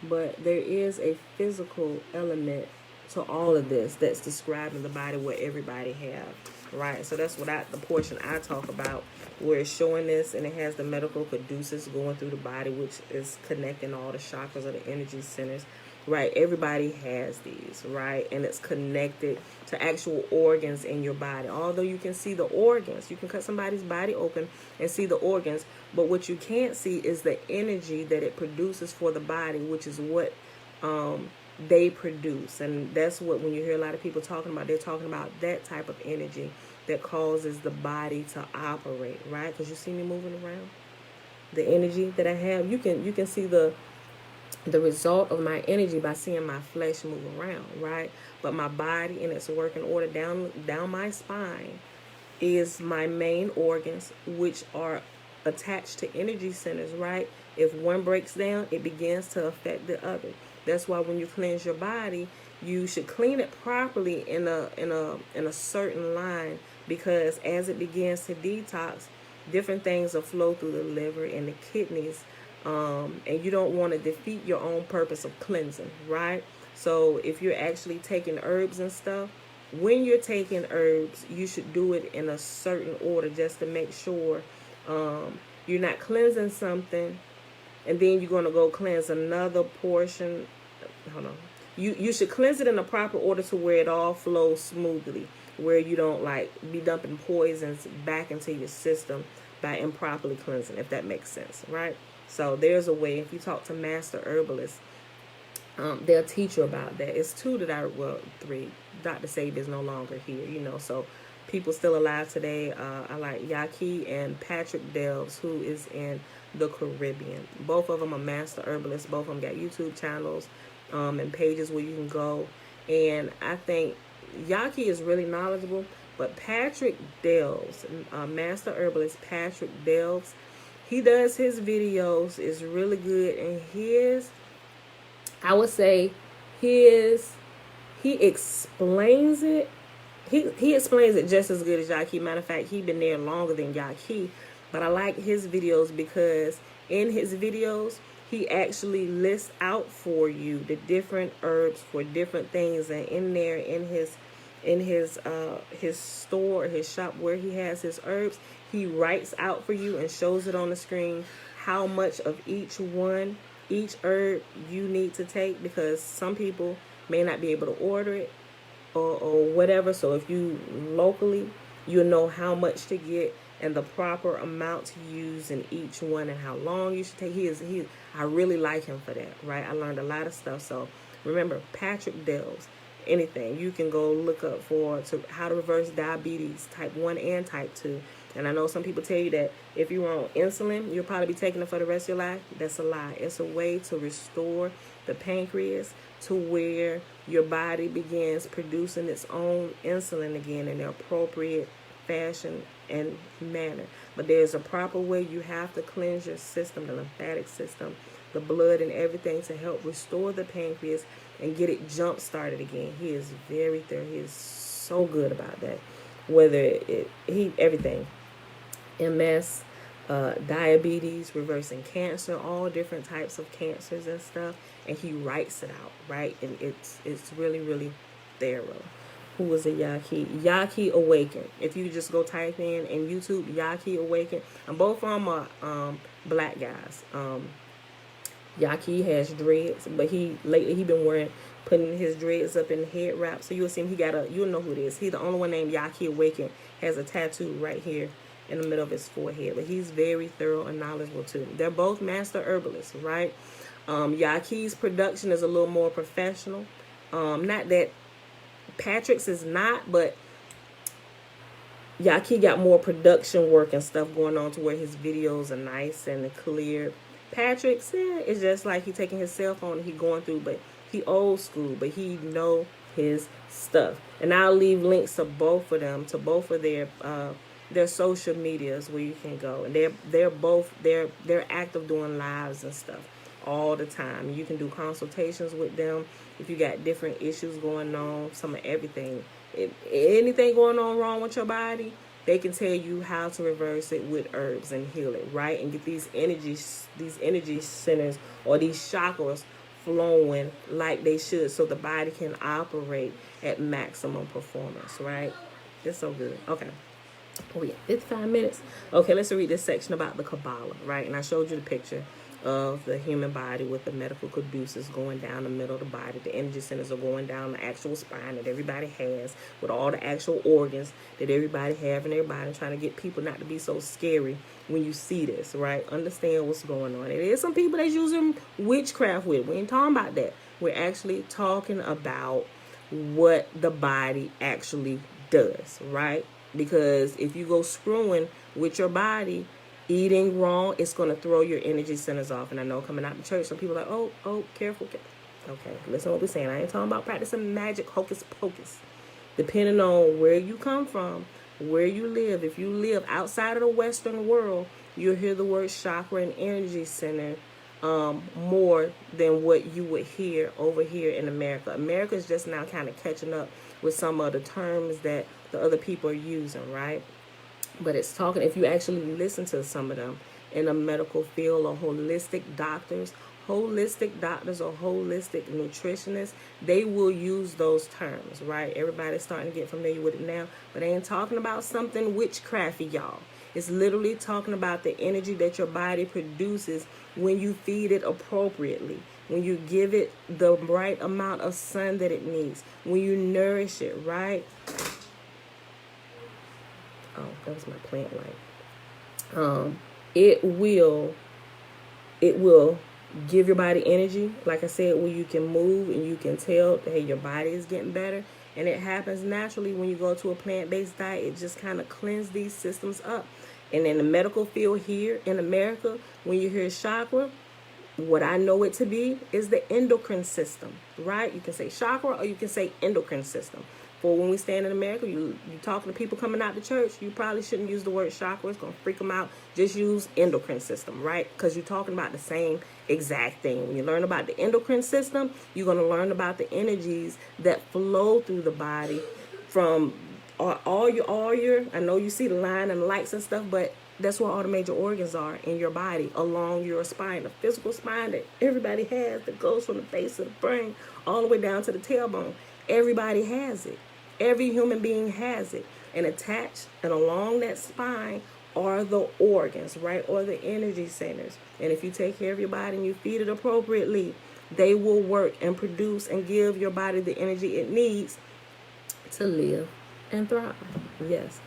But there is a physical element to all of this that's described in the body where everybody have, right? So that's what the portion I talk about, where it's showing this, and it has the medical caduceus going through the body, which is connecting all the chakras or the energy centers, right? Everybody has these, right? And it's connected to actual organs in your body. Although you can see the organs, you can cut somebody's body open and see the organs, but what you can't see is the energy that it produces for the body, which is what they produce. And that's what, when you hear a lot of people talking about, they're talking about that type of energy that causes the body to operate, right? Because you see me moving around, the energy that I have, you can see the result of my energy by seeing my flesh move around, right? But my body in its working order down my spine is my main organs, which are attached to energy centers, right? If one breaks down, it begins to affect the other. That's why when you cleanse your body, you should clean it properly in a certain line, because as it begins to detox, different things will flow through the liver and the kidneys, and you don't want to defeat your own purpose of cleansing, right? So if you're actually taking herbs and stuff, when you're taking herbs, you should do it in a certain order just to make sure you're not cleansing something and then you're going to go cleanse another portion. Hold on. You should cleanse it in the proper order to where it all flows smoothly, where you don't be dumping poisons back into your system by improperly cleansing, if that makes sense, right? So there's a way. If you talk to master herbalists, they'll teach you about that. It's three. Dr. Sabi is no longer here, so people still alive today. I like Yah'ki and Patrick Delves, who is in the Caribbean. Both of them are master herbalists. Both of them got YouTube channels and pages where you can go. And I think Yah'ki is really knowledgeable, but Patrick Delves, master herbalist Patrick Delves, he does his videos is really good, and I would say his he explains it. He explains it just as good as Yah'ki. Matter of fact, he been there longer than Yah'ki. But I like his videos because in his videos, he actually lists out for you the different herbs for different things. And in there, in his store, his shop where he has his herbs, he writes out for you and shows it on the screen how much of each herb you need to take, because some people may not be able to order it or whatever. So if you locally, you'll know how much to get and the proper amount to use in each one and how long you should take. I really like him for that, right? I learned a lot of stuff. So remember, Patrick Dells, anything you can go look up how to reverse diabetes type 1 and type 2. And I know some people tell you that if you're on insulin, you'll probably be taking it for the rest of your life. That's a lie. It's a way to restore the pancreas to where your body begins producing its own insulin again in the appropriate fashion and manner. But there's a proper way. You have to cleanse your system, the lymphatic system, the blood and everything, to help restore the pancreas and get it jump started again. He is very thorough. He is so good about that. Whether everything, MS, diabetes, reversing cancer, all different types of cancers and stuff, and he writes it out, right? And it's really, really thorough. Who was it? Yah'ki Awaken. If you just go type in YouTube Yah'ki Awaken, and both of them are black guys. Yah'ki has dreads, but lately he been putting his dreads up in the head wrap. So you'll see him. You'll know who it is. He's the only one named Yah'ki Awaken. Has a tattoo right here in the middle of his forehead. But he's very thorough and knowledgeable too. They're both master herbalists, right? Yah'ki's production is a little more professional. Not that Patrick's is not, but Yah'ki got more production work and stuff going on to where his videos are nice and clear. Patrick's, it's just like he taking his cell phone and he going through, but he old school, but he know his stuff. And I'll leave links to both of them, to both of their social medias where you can go. And they're active doing lives and stuff all the time. You can do consultations with them if you got different issues going on, some of everything. If anything going on wrong with your body, they can tell you how to reverse it with herbs and heal it, right? And get these energy centers or these chakras flowing like they should, so the body can operate at maximum performance, right? It's so good. Okay. Oh yeah, it's 5 minutes. Okay, let's read this section about the Kabbalah, right? And I showed you the picture of the human body with the medical caduceus going down the middle of the body. The energy centers are going down the actual spine that everybody has, with all the actual organs that everybody have in their body, trying to get people not to be so scary when you see this, right? Understand what's going on. It is some people that's using witchcraft with. We ain't talking about that. We're actually talking about what the body actually does, right? Because if you go screwing with your body, eating wrong, it's going to throw your energy centers off. And I know coming out of church, some people are like, oh, careful. Okay, listen to what we're saying. I ain't talking about practicing magic, hocus pocus. Depending on where you come from, where you live. If you live outside of the Western world, you'll hear the word chakra and energy center more than what you would hear over here in America. America is just now kind of catching up with some of the terms that the other people are using, right? But it's talking, if you actually listen to some of them in the medical field, or holistic doctors or holistic nutritionists, they will use those terms, right? Everybody's starting to get familiar with it now, but they ain't talking about something witchcrafty, y'all. It's literally talking about the energy that your body produces when you feed it appropriately, when you give it the right amount of sun that it needs, when you nourish it, right? Oh, that was my plant light. It will give your body energy, like I said, where you can move and you can tell, hey, your body is getting better. And it happens naturally when you go to a plant-based diet. It just kind of cleans these systems up. And in the medical field here in America, when you hear chakra, what I know it to be is the endocrine system, right? You can say chakra or you can say endocrine system. For when we stand in America, you talking to people coming out to church, you probably shouldn't use the word chakra. It's going to freak them out. Just use endocrine system, right? Because you're talking about the same exact thing. When you learn about the endocrine system, you're going to learn about the energies that flow through the body from all your, I know you see the line and the lights and stuff, but that's where all the major organs are in your body, along your spine, the physical spine that everybody has that goes from the base of the brain all the way down to the tailbone. Everybody has it. Every human being has it. And attached and along that spine are the organs, right? Or the energy centers. And if you take care of your body and you feed it appropriately, they will work and produce and give your body the energy it needs to live and thrive. Yes.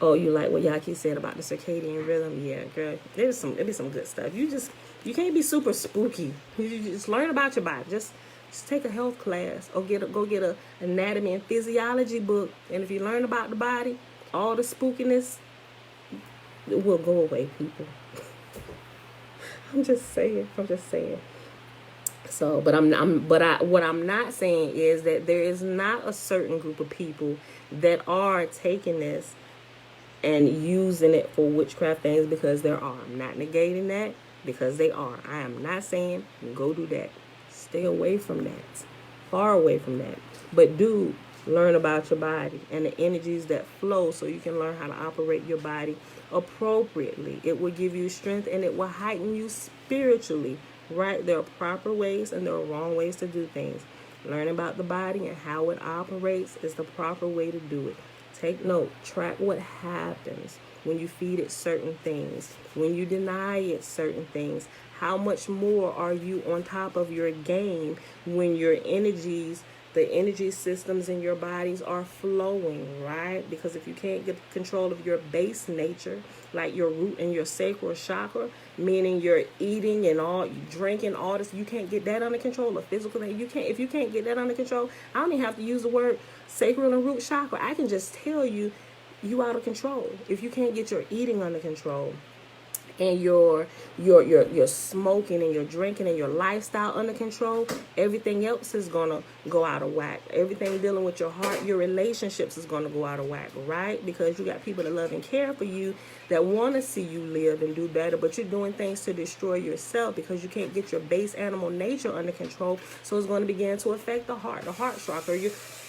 Oh, you like what Yah'ki said about the circadian rhythm? Yeah, girl. It'd be some good stuff. You can't be super spooky. You just learn about your body. Just take a health class or go get a anatomy and physiology book. And if you learn about the body, all the spookiness will go away, people. I'm just saying. So, what I'm not saying is that there is not a certain group of people that are taking this and using it for witchcraft things, because there are. I'm not negating that, because they are. I am not saying go do that. Stay away from that. Far away from that. But do learn about your body and the energies that flow so you can learn how to operate your body appropriately. It will give you strength and it will heighten you spiritually, right? There are proper ways and there are wrong ways to do things. Learn about the body and how it operates is the proper way to do it. Take note, track what happens when you feed it certain things, when you deny it certain things. How much more are you on top of your game when your energies, the energy systems in your bodies are flowing, right? Because if you can't get control of your base nature, like your root and your sacral chakra, meaning you're eating and all, you drinking, all this, you can't get that under control. A physical thing, if you can't get that under control, I don't even have to use the word sacral and root chakra. I can just tell you out of control. If you can't get your eating under control, and your smoking and your drinking and your lifestyle under control, everything else is gonna go out of whack. Everything dealing with your heart, your relationships is gonna go out of whack, right? Because you got people that love and care for you, that want to see you live and do better, but you're doing things to destroy yourself because you can't get your base animal nature under control. So it's going to begin to affect the heart chakra,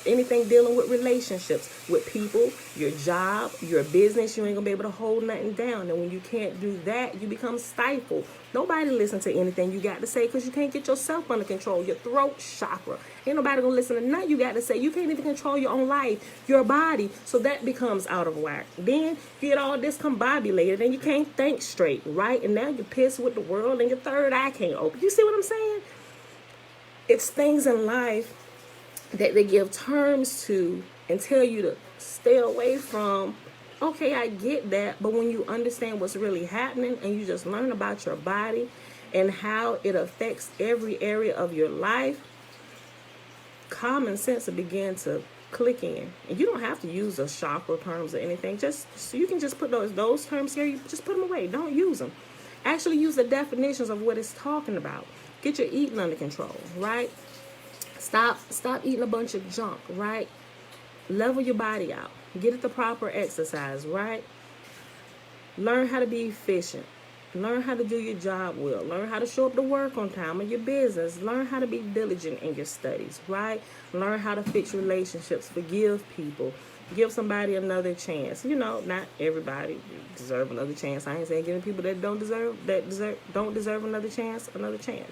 anything dealing with relationships, with people, your job, your business. You ain't gonna be able to hold nothing down. And when you can't do that, you become stifled. Nobody listen to anything you got to say because you can't get yourself under control. Your throat chakra, ain't nobody gonna listen to nothing you got to say. You can't even control your own life, your body. So that becomes out of whack. Then you get all discombobulated and you can't think straight, right? And now you're pissed with the world and your third eye can't open. You see what I'm saying? It's things in life that they give terms to and tell you to stay away from. Okay, I get that, but when you understand what's really happening and you just learn about your body and how it affects every area of your life, common sense will begin to click in. And you don't have to use the chakra terms or anything. Just so you can just put those terms here, you just put them away. Don't use them. Actually use the definitions of what it's talking about. Get your eating under control, right? Stop eating a bunch of junk, right? Level your body out. Get it the proper exercise, right? Learn how to be efficient. Learn how to do your job well. Learn how to show up to work on time in your business. Learn how to be diligent in your studies, right? Learn how to fix relationships. Forgive people. Give somebody another chance. You know, not everybody deserve another chance. I ain't saying giving people that don't deserve another chance.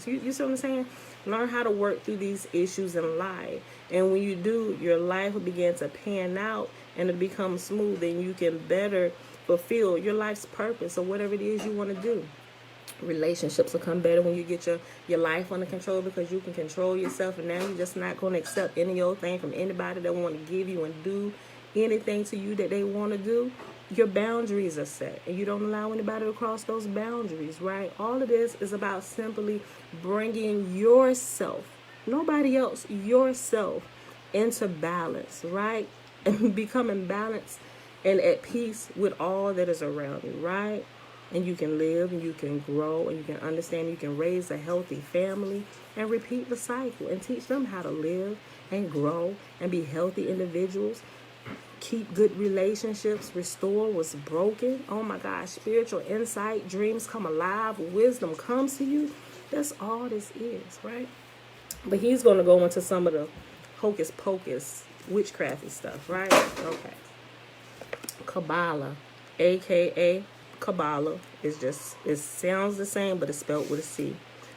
You see what I'm saying? Learn how to work through these issues in life. And when you do, your life will begin to pan out and it becomes smooth, and you can better fulfill your life's purpose or whatever it is you want to do. Relationships will come better when you get your life under control, because you can control yourself, and now you're just not going to accept any old thing from anybody that want to give you and do anything to you that they want to do. Your boundaries are set, and you don't allow anybody to cross those boundaries, right? All of this is about simply bringing yourself, nobody else, yourself, into balance, right? And becoming balanced and at peace with all that is around you, right? And you can live and you can grow and you can understand, you can raise a healthy family and repeat the cycle and teach them how to live and grow and be healthy individuals, keep good relationships, restore what's broken. Oh my gosh, spiritual insight, dreams come alive, wisdom comes to you. That's all this is, right? But he's going to go into some of the hocus pocus, witchcrafty stuff, right? Okay. Kabbalah, aka Kabbalah, it sounds the same, but it's spelled with a C.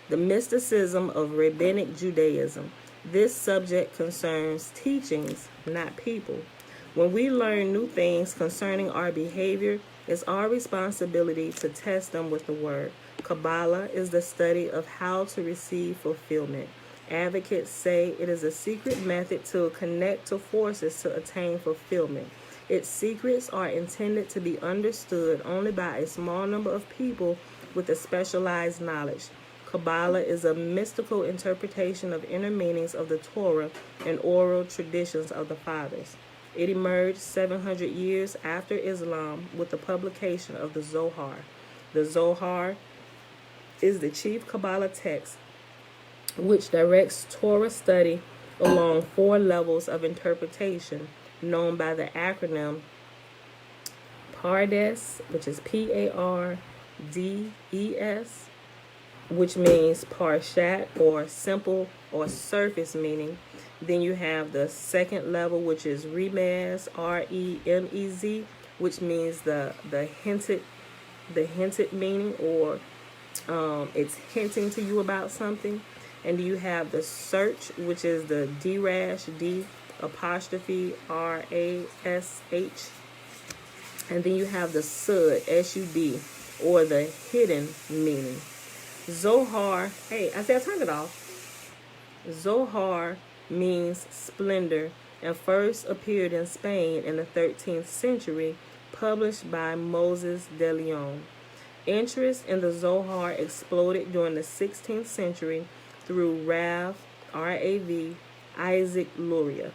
The mysticism of rabbinic Judaism. This subject concerns teachings, not people. When we learn new things concerning our behavior, it's our responsibility to test them with the word. Kabbalah is the study of how to receive fulfillment. Advocates say it is a secret method to connect to forces to attain fulfillment. Its secrets are intended to be understood only by a small number of people with a specialized knowledge. Kabbalah is a mystical interpretation of inner meanings of the Torah and oral traditions of the fathers. It emerged 700 years after Islam with the publication of the Zohar. The Zohar is the chief Kabbalah text which directs Torah study along 4 levels of interpretation known by the acronym Pardes, which is Pardes, which means Parshat or simple or surface meaning. Then you have the second level, which is Remez, Remez, which means the hinted meaning, or it's hinting to you about something. And you have the search, which is the D', apostrophe RASH. And then you have the Sud, SUD, or the hidden meaning. Zohar, hey, I said I turned it off. Zohar means splendor and first appeared in Spain in the 13th century, published by Moses de Leon. Interest in the Zohar exploded during the 16th century through Rav, R-A-V, Isaac Luria.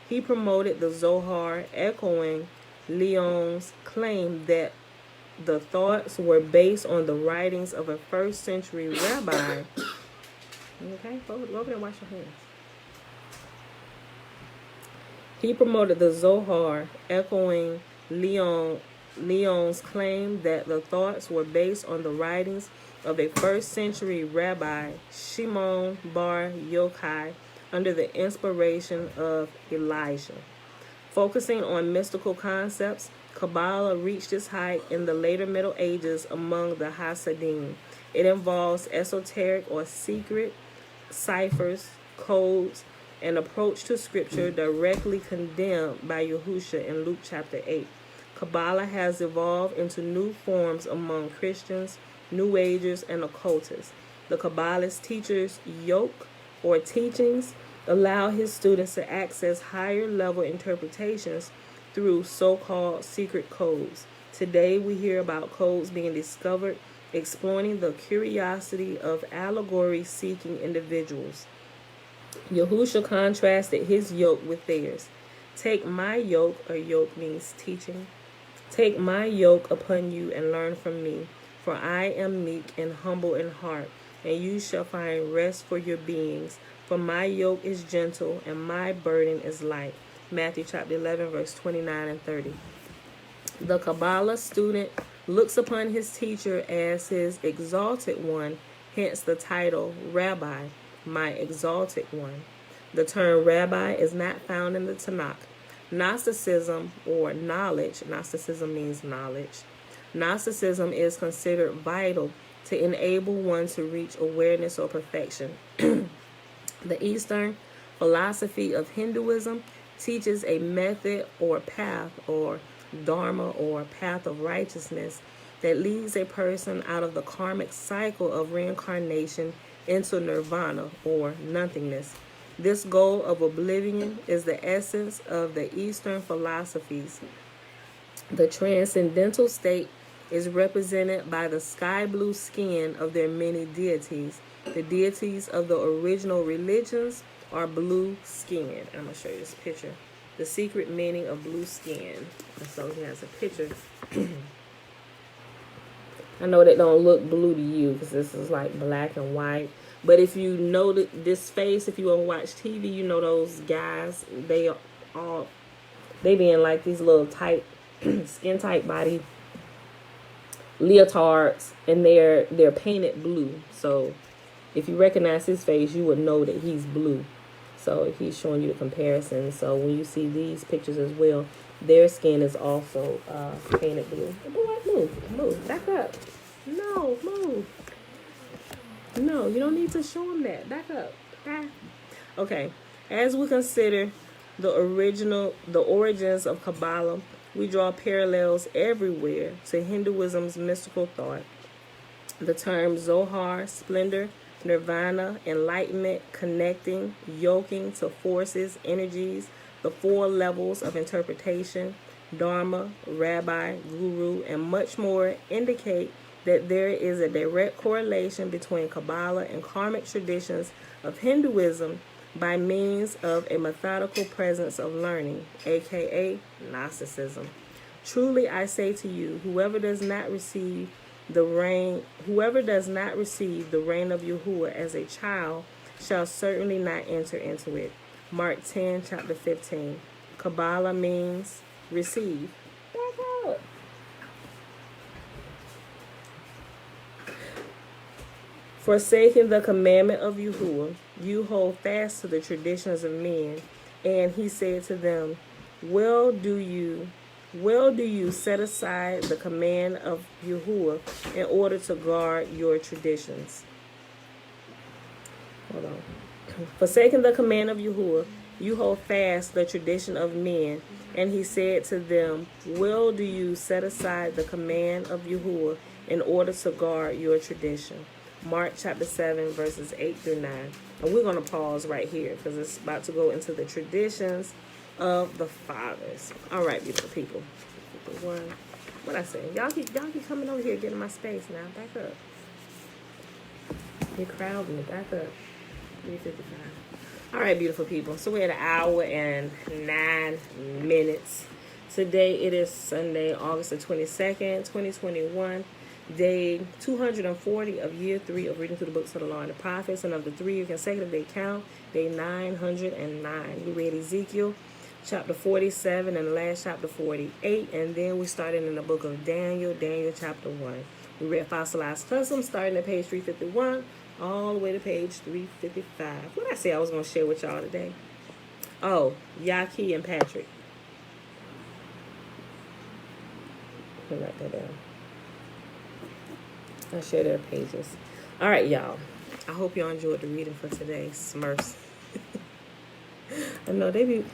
He promoted the Zohar, echoing Leon's claim that the thoughts were based on the writings of a first century rabbi. Okay, go over there and wash your hands. He promoted the Zohar, echoing Leon's claim that the thoughts were based on the writings of a first century rabbi, Shimon bar Yochai, under the inspiration of Elijah. Focusing on mystical concepts, Kabbalah reached its height in the later Middle Ages among the Hasidim. It involves esoteric or secret ciphers, codes, and approach to scripture directly condemned by Yahusha in Luke chapter 8. Kabbalah has evolved into new forms among Christians, New Agers, and occultists. The Kabbalist teacher's yoke or teachings allow his students to access higher level interpretations through so-called secret codes. Today we hear about codes being discovered, exploiting the curiosity of allegory-seeking individuals. Yahusha contrasted his yoke with theirs. Take my yoke, or yoke means teaching. Take my yoke upon you and learn from me, for I am meek and humble in heart, and you shall find rest for your beings. For my yoke is gentle and my burden is light. Matthew chapter 11, verse 29 and 30. The Kabbalah student looks upon his teacher as his exalted one, hence the title Rabbi, my exalted one. The term rabbi is not found in the Tanakh. Gnosticism or knowledge, Gnosticism means knowledge. Gnosticism is considered vital to enable one to reach awareness or perfection. The Eastern philosophy of Hinduism teaches a method or path or dharma or path of righteousness that leads a person out of the karmic cycle of reincarnation into nirvana or nothingness. This goal of oblivion is the essence of the Eastern philosophies. The transcendental state is represented by the sky blue skin of their many deities. The deities of the original religions are blue skin. I'm going to show you this picture. The secret meaning of blue skin. And so he has a picture. I know that don't look blue to you because this is like black and white. But if you know this face, if you ever watch TV, you know those guys. They be in like these little tight, skin tight body leotards, and they're painted blue. So if you recognize his face, you would know that he's blue. So he's showing you the comparison. So when you see these pictures as well, their skin is also painted blue. Boy, move, back up. No, move. No, you don't need to show them that. Back up. Okay. As we consider the origins of Kabbalah, we draw parallels everywhere to Hinduism's mystical thought. The terms Zohar, splendor, nirvana, enlightenment, connecting, yoking to forces, energies, the 4 levels of interpretation, dharma, rabbi, guru, and much more indicate that there is a direct correlation between Kabbalah and karmic traditions of Hinduism by means of a methodical presence of learning, aka Gnosticism. Truly I say to you, whoever does not receive the reign of Yahuwah as a child shall certainly not enter into it. Mark 10, chapter 15. Kabbalah means receive. Back up. Forsaking the commandment of Yahuwah, you hold fast to the traditions of men. And he said to them, Well do you set aside the command of Yahuwah in order to guard your traditions. Hold on. Forsaking the command of Yahuwah, you hold fast the tradition of men. And he said to them, Well do you set aside the command of Yahuwah in order to guard your tradition. Mark chapter 7, verses 8 through 9. And we're going to pause right here because it's about to go into the traditions of the fathers. All right, beautiful people. What I say? Y'all keep coming over here getting my space now. Back up. You're crowding me. Back up. 3:55. All right, beautiful people. So we're at 1 hour and 9 minutes. Today it is Sunday, August the 22nd, 2021. Day 240 of year 3 of reading through the books of the law and the prophets, and of the 3 consecutive day count, day 909. We read Ezekiel chapter 47 and the last chapter 48, and then we started in the book of Daniel chapter 1. We read Fossilized Customs starting at page 351 all the way to page 355. What did I say I was going to share with y'all today? Oh, Yah'ki and Patrick. Let me write that down. I'll share their pages. All right, y'all. I hope y'all enjoyed the reading for today. Smurfs. I know they be.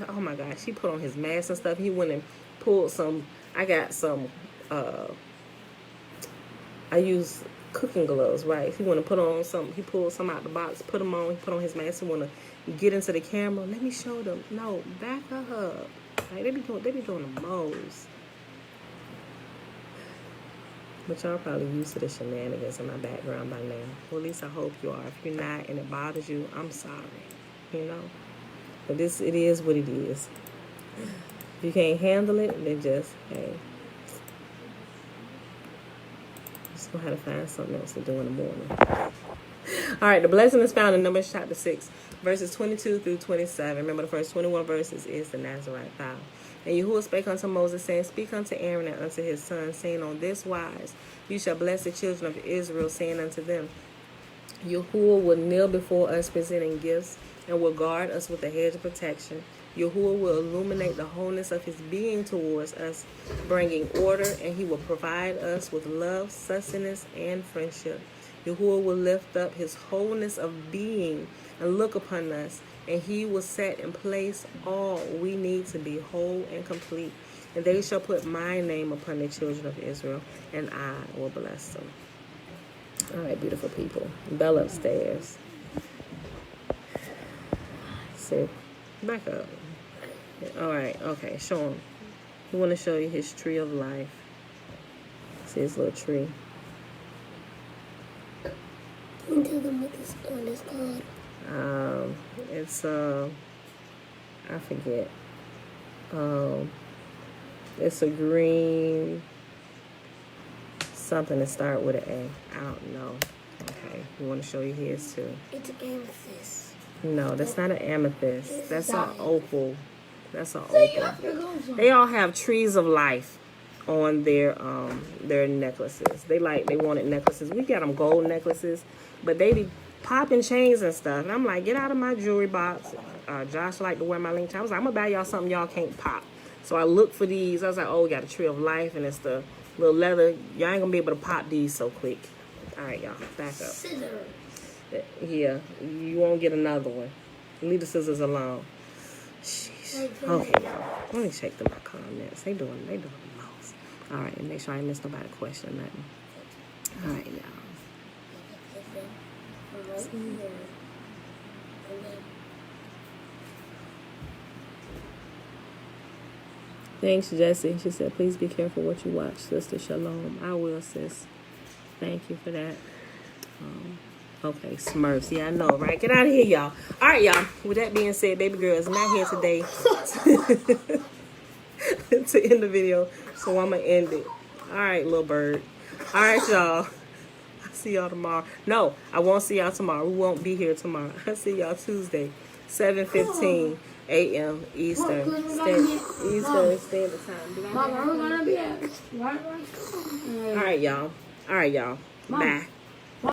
Oh my gosh, he put on his mask and stuff. He went and pulled some. I got some. I use cooking gloves, right? He want to put on some. He pulled some out the box, put them on. He put on his mask. He want to get into the camera. Let me show them. No, back up. Like they be doing the most. But y'all probably used to the shenanigans in my background by now. Well, at least I hope you are. If you're not and it bothers you, I'm sorry. You know? But it is what it is. If you can't handle it, then just, hey. Just go ahead and find something else to do in the morning. All right, the blessing is found in Numbers chapter 6, verses 22 through 27. Remember, the first 21 verses is the Nazarite vow. And Yahuwah spake unto Moses, saying, Speak unto Aaron and unto his sons, saying, On this wise you shall bless the children of Israel, saying unto them, Yahuwah will kneel before us, presenting gifts, and will guard us with a hedge of protection. Yahuwah will illuminate the wholeness of his being towards us, bringing order, and he will provide us with love, sustenance, and friendship. Yahuwah will lift up his wholeness of being and look upon us, and he will set in place all we need to be whole and complete. And they shall put my name upon the children of Israel, and I will bless them. All right, beautiful people. Bell upstairs. Sit. Back up. All right, okay, show him. We want to show you his tree of life. See his little tree. Can you tell them what this stone is called? It's I forget. It's a green. something to start with an A. I don't know. Okay, we want to show you his too. It's amethyst. No, that's not an amethyst. That's an opal. That's an So you opal. have to go. They all have trees of life on their necklaces. They wanted necklaces. We got them gold necklaces, but they be popping chains and stuff. And I'm like, get out of my jewelry box. Josh like to wear my link chain. I was like, I'm gonna buy y'all something y'all can't pop. So I looked for these. I was like, oh, we got a tree of life, and it's the little leather. Y'all ain't gonna be able to pop these so quick. All right, y'all, back up. Scissors. Yeah, you won't get another one. Leave the scissors alone. Sheesh. Okay, y'all. Let me check my comments. They doing the most. All right, and make sure I ain't miss nobody question or nothing. All right, y'all. Thanks, Jessie. She said, please be careful what you watch, Sister Shalom. I will, sis. Thank you for that. Okay, Smurfs. Yeah, I know, right? Get out of here, y'all. All right, y'all. With that being said, baby girl is not here today to end the video, so I'm going to end it. All right, little bird. All right, y'all. I'll see y'all tomorrow. No, I won't see y'all tomorrow. We won't be here tomorrow. I'll see y'all Tuesday, 7:15 a.m. Eastern Standard Time. Mama, we're gonna be at. All right, y'all. Bye.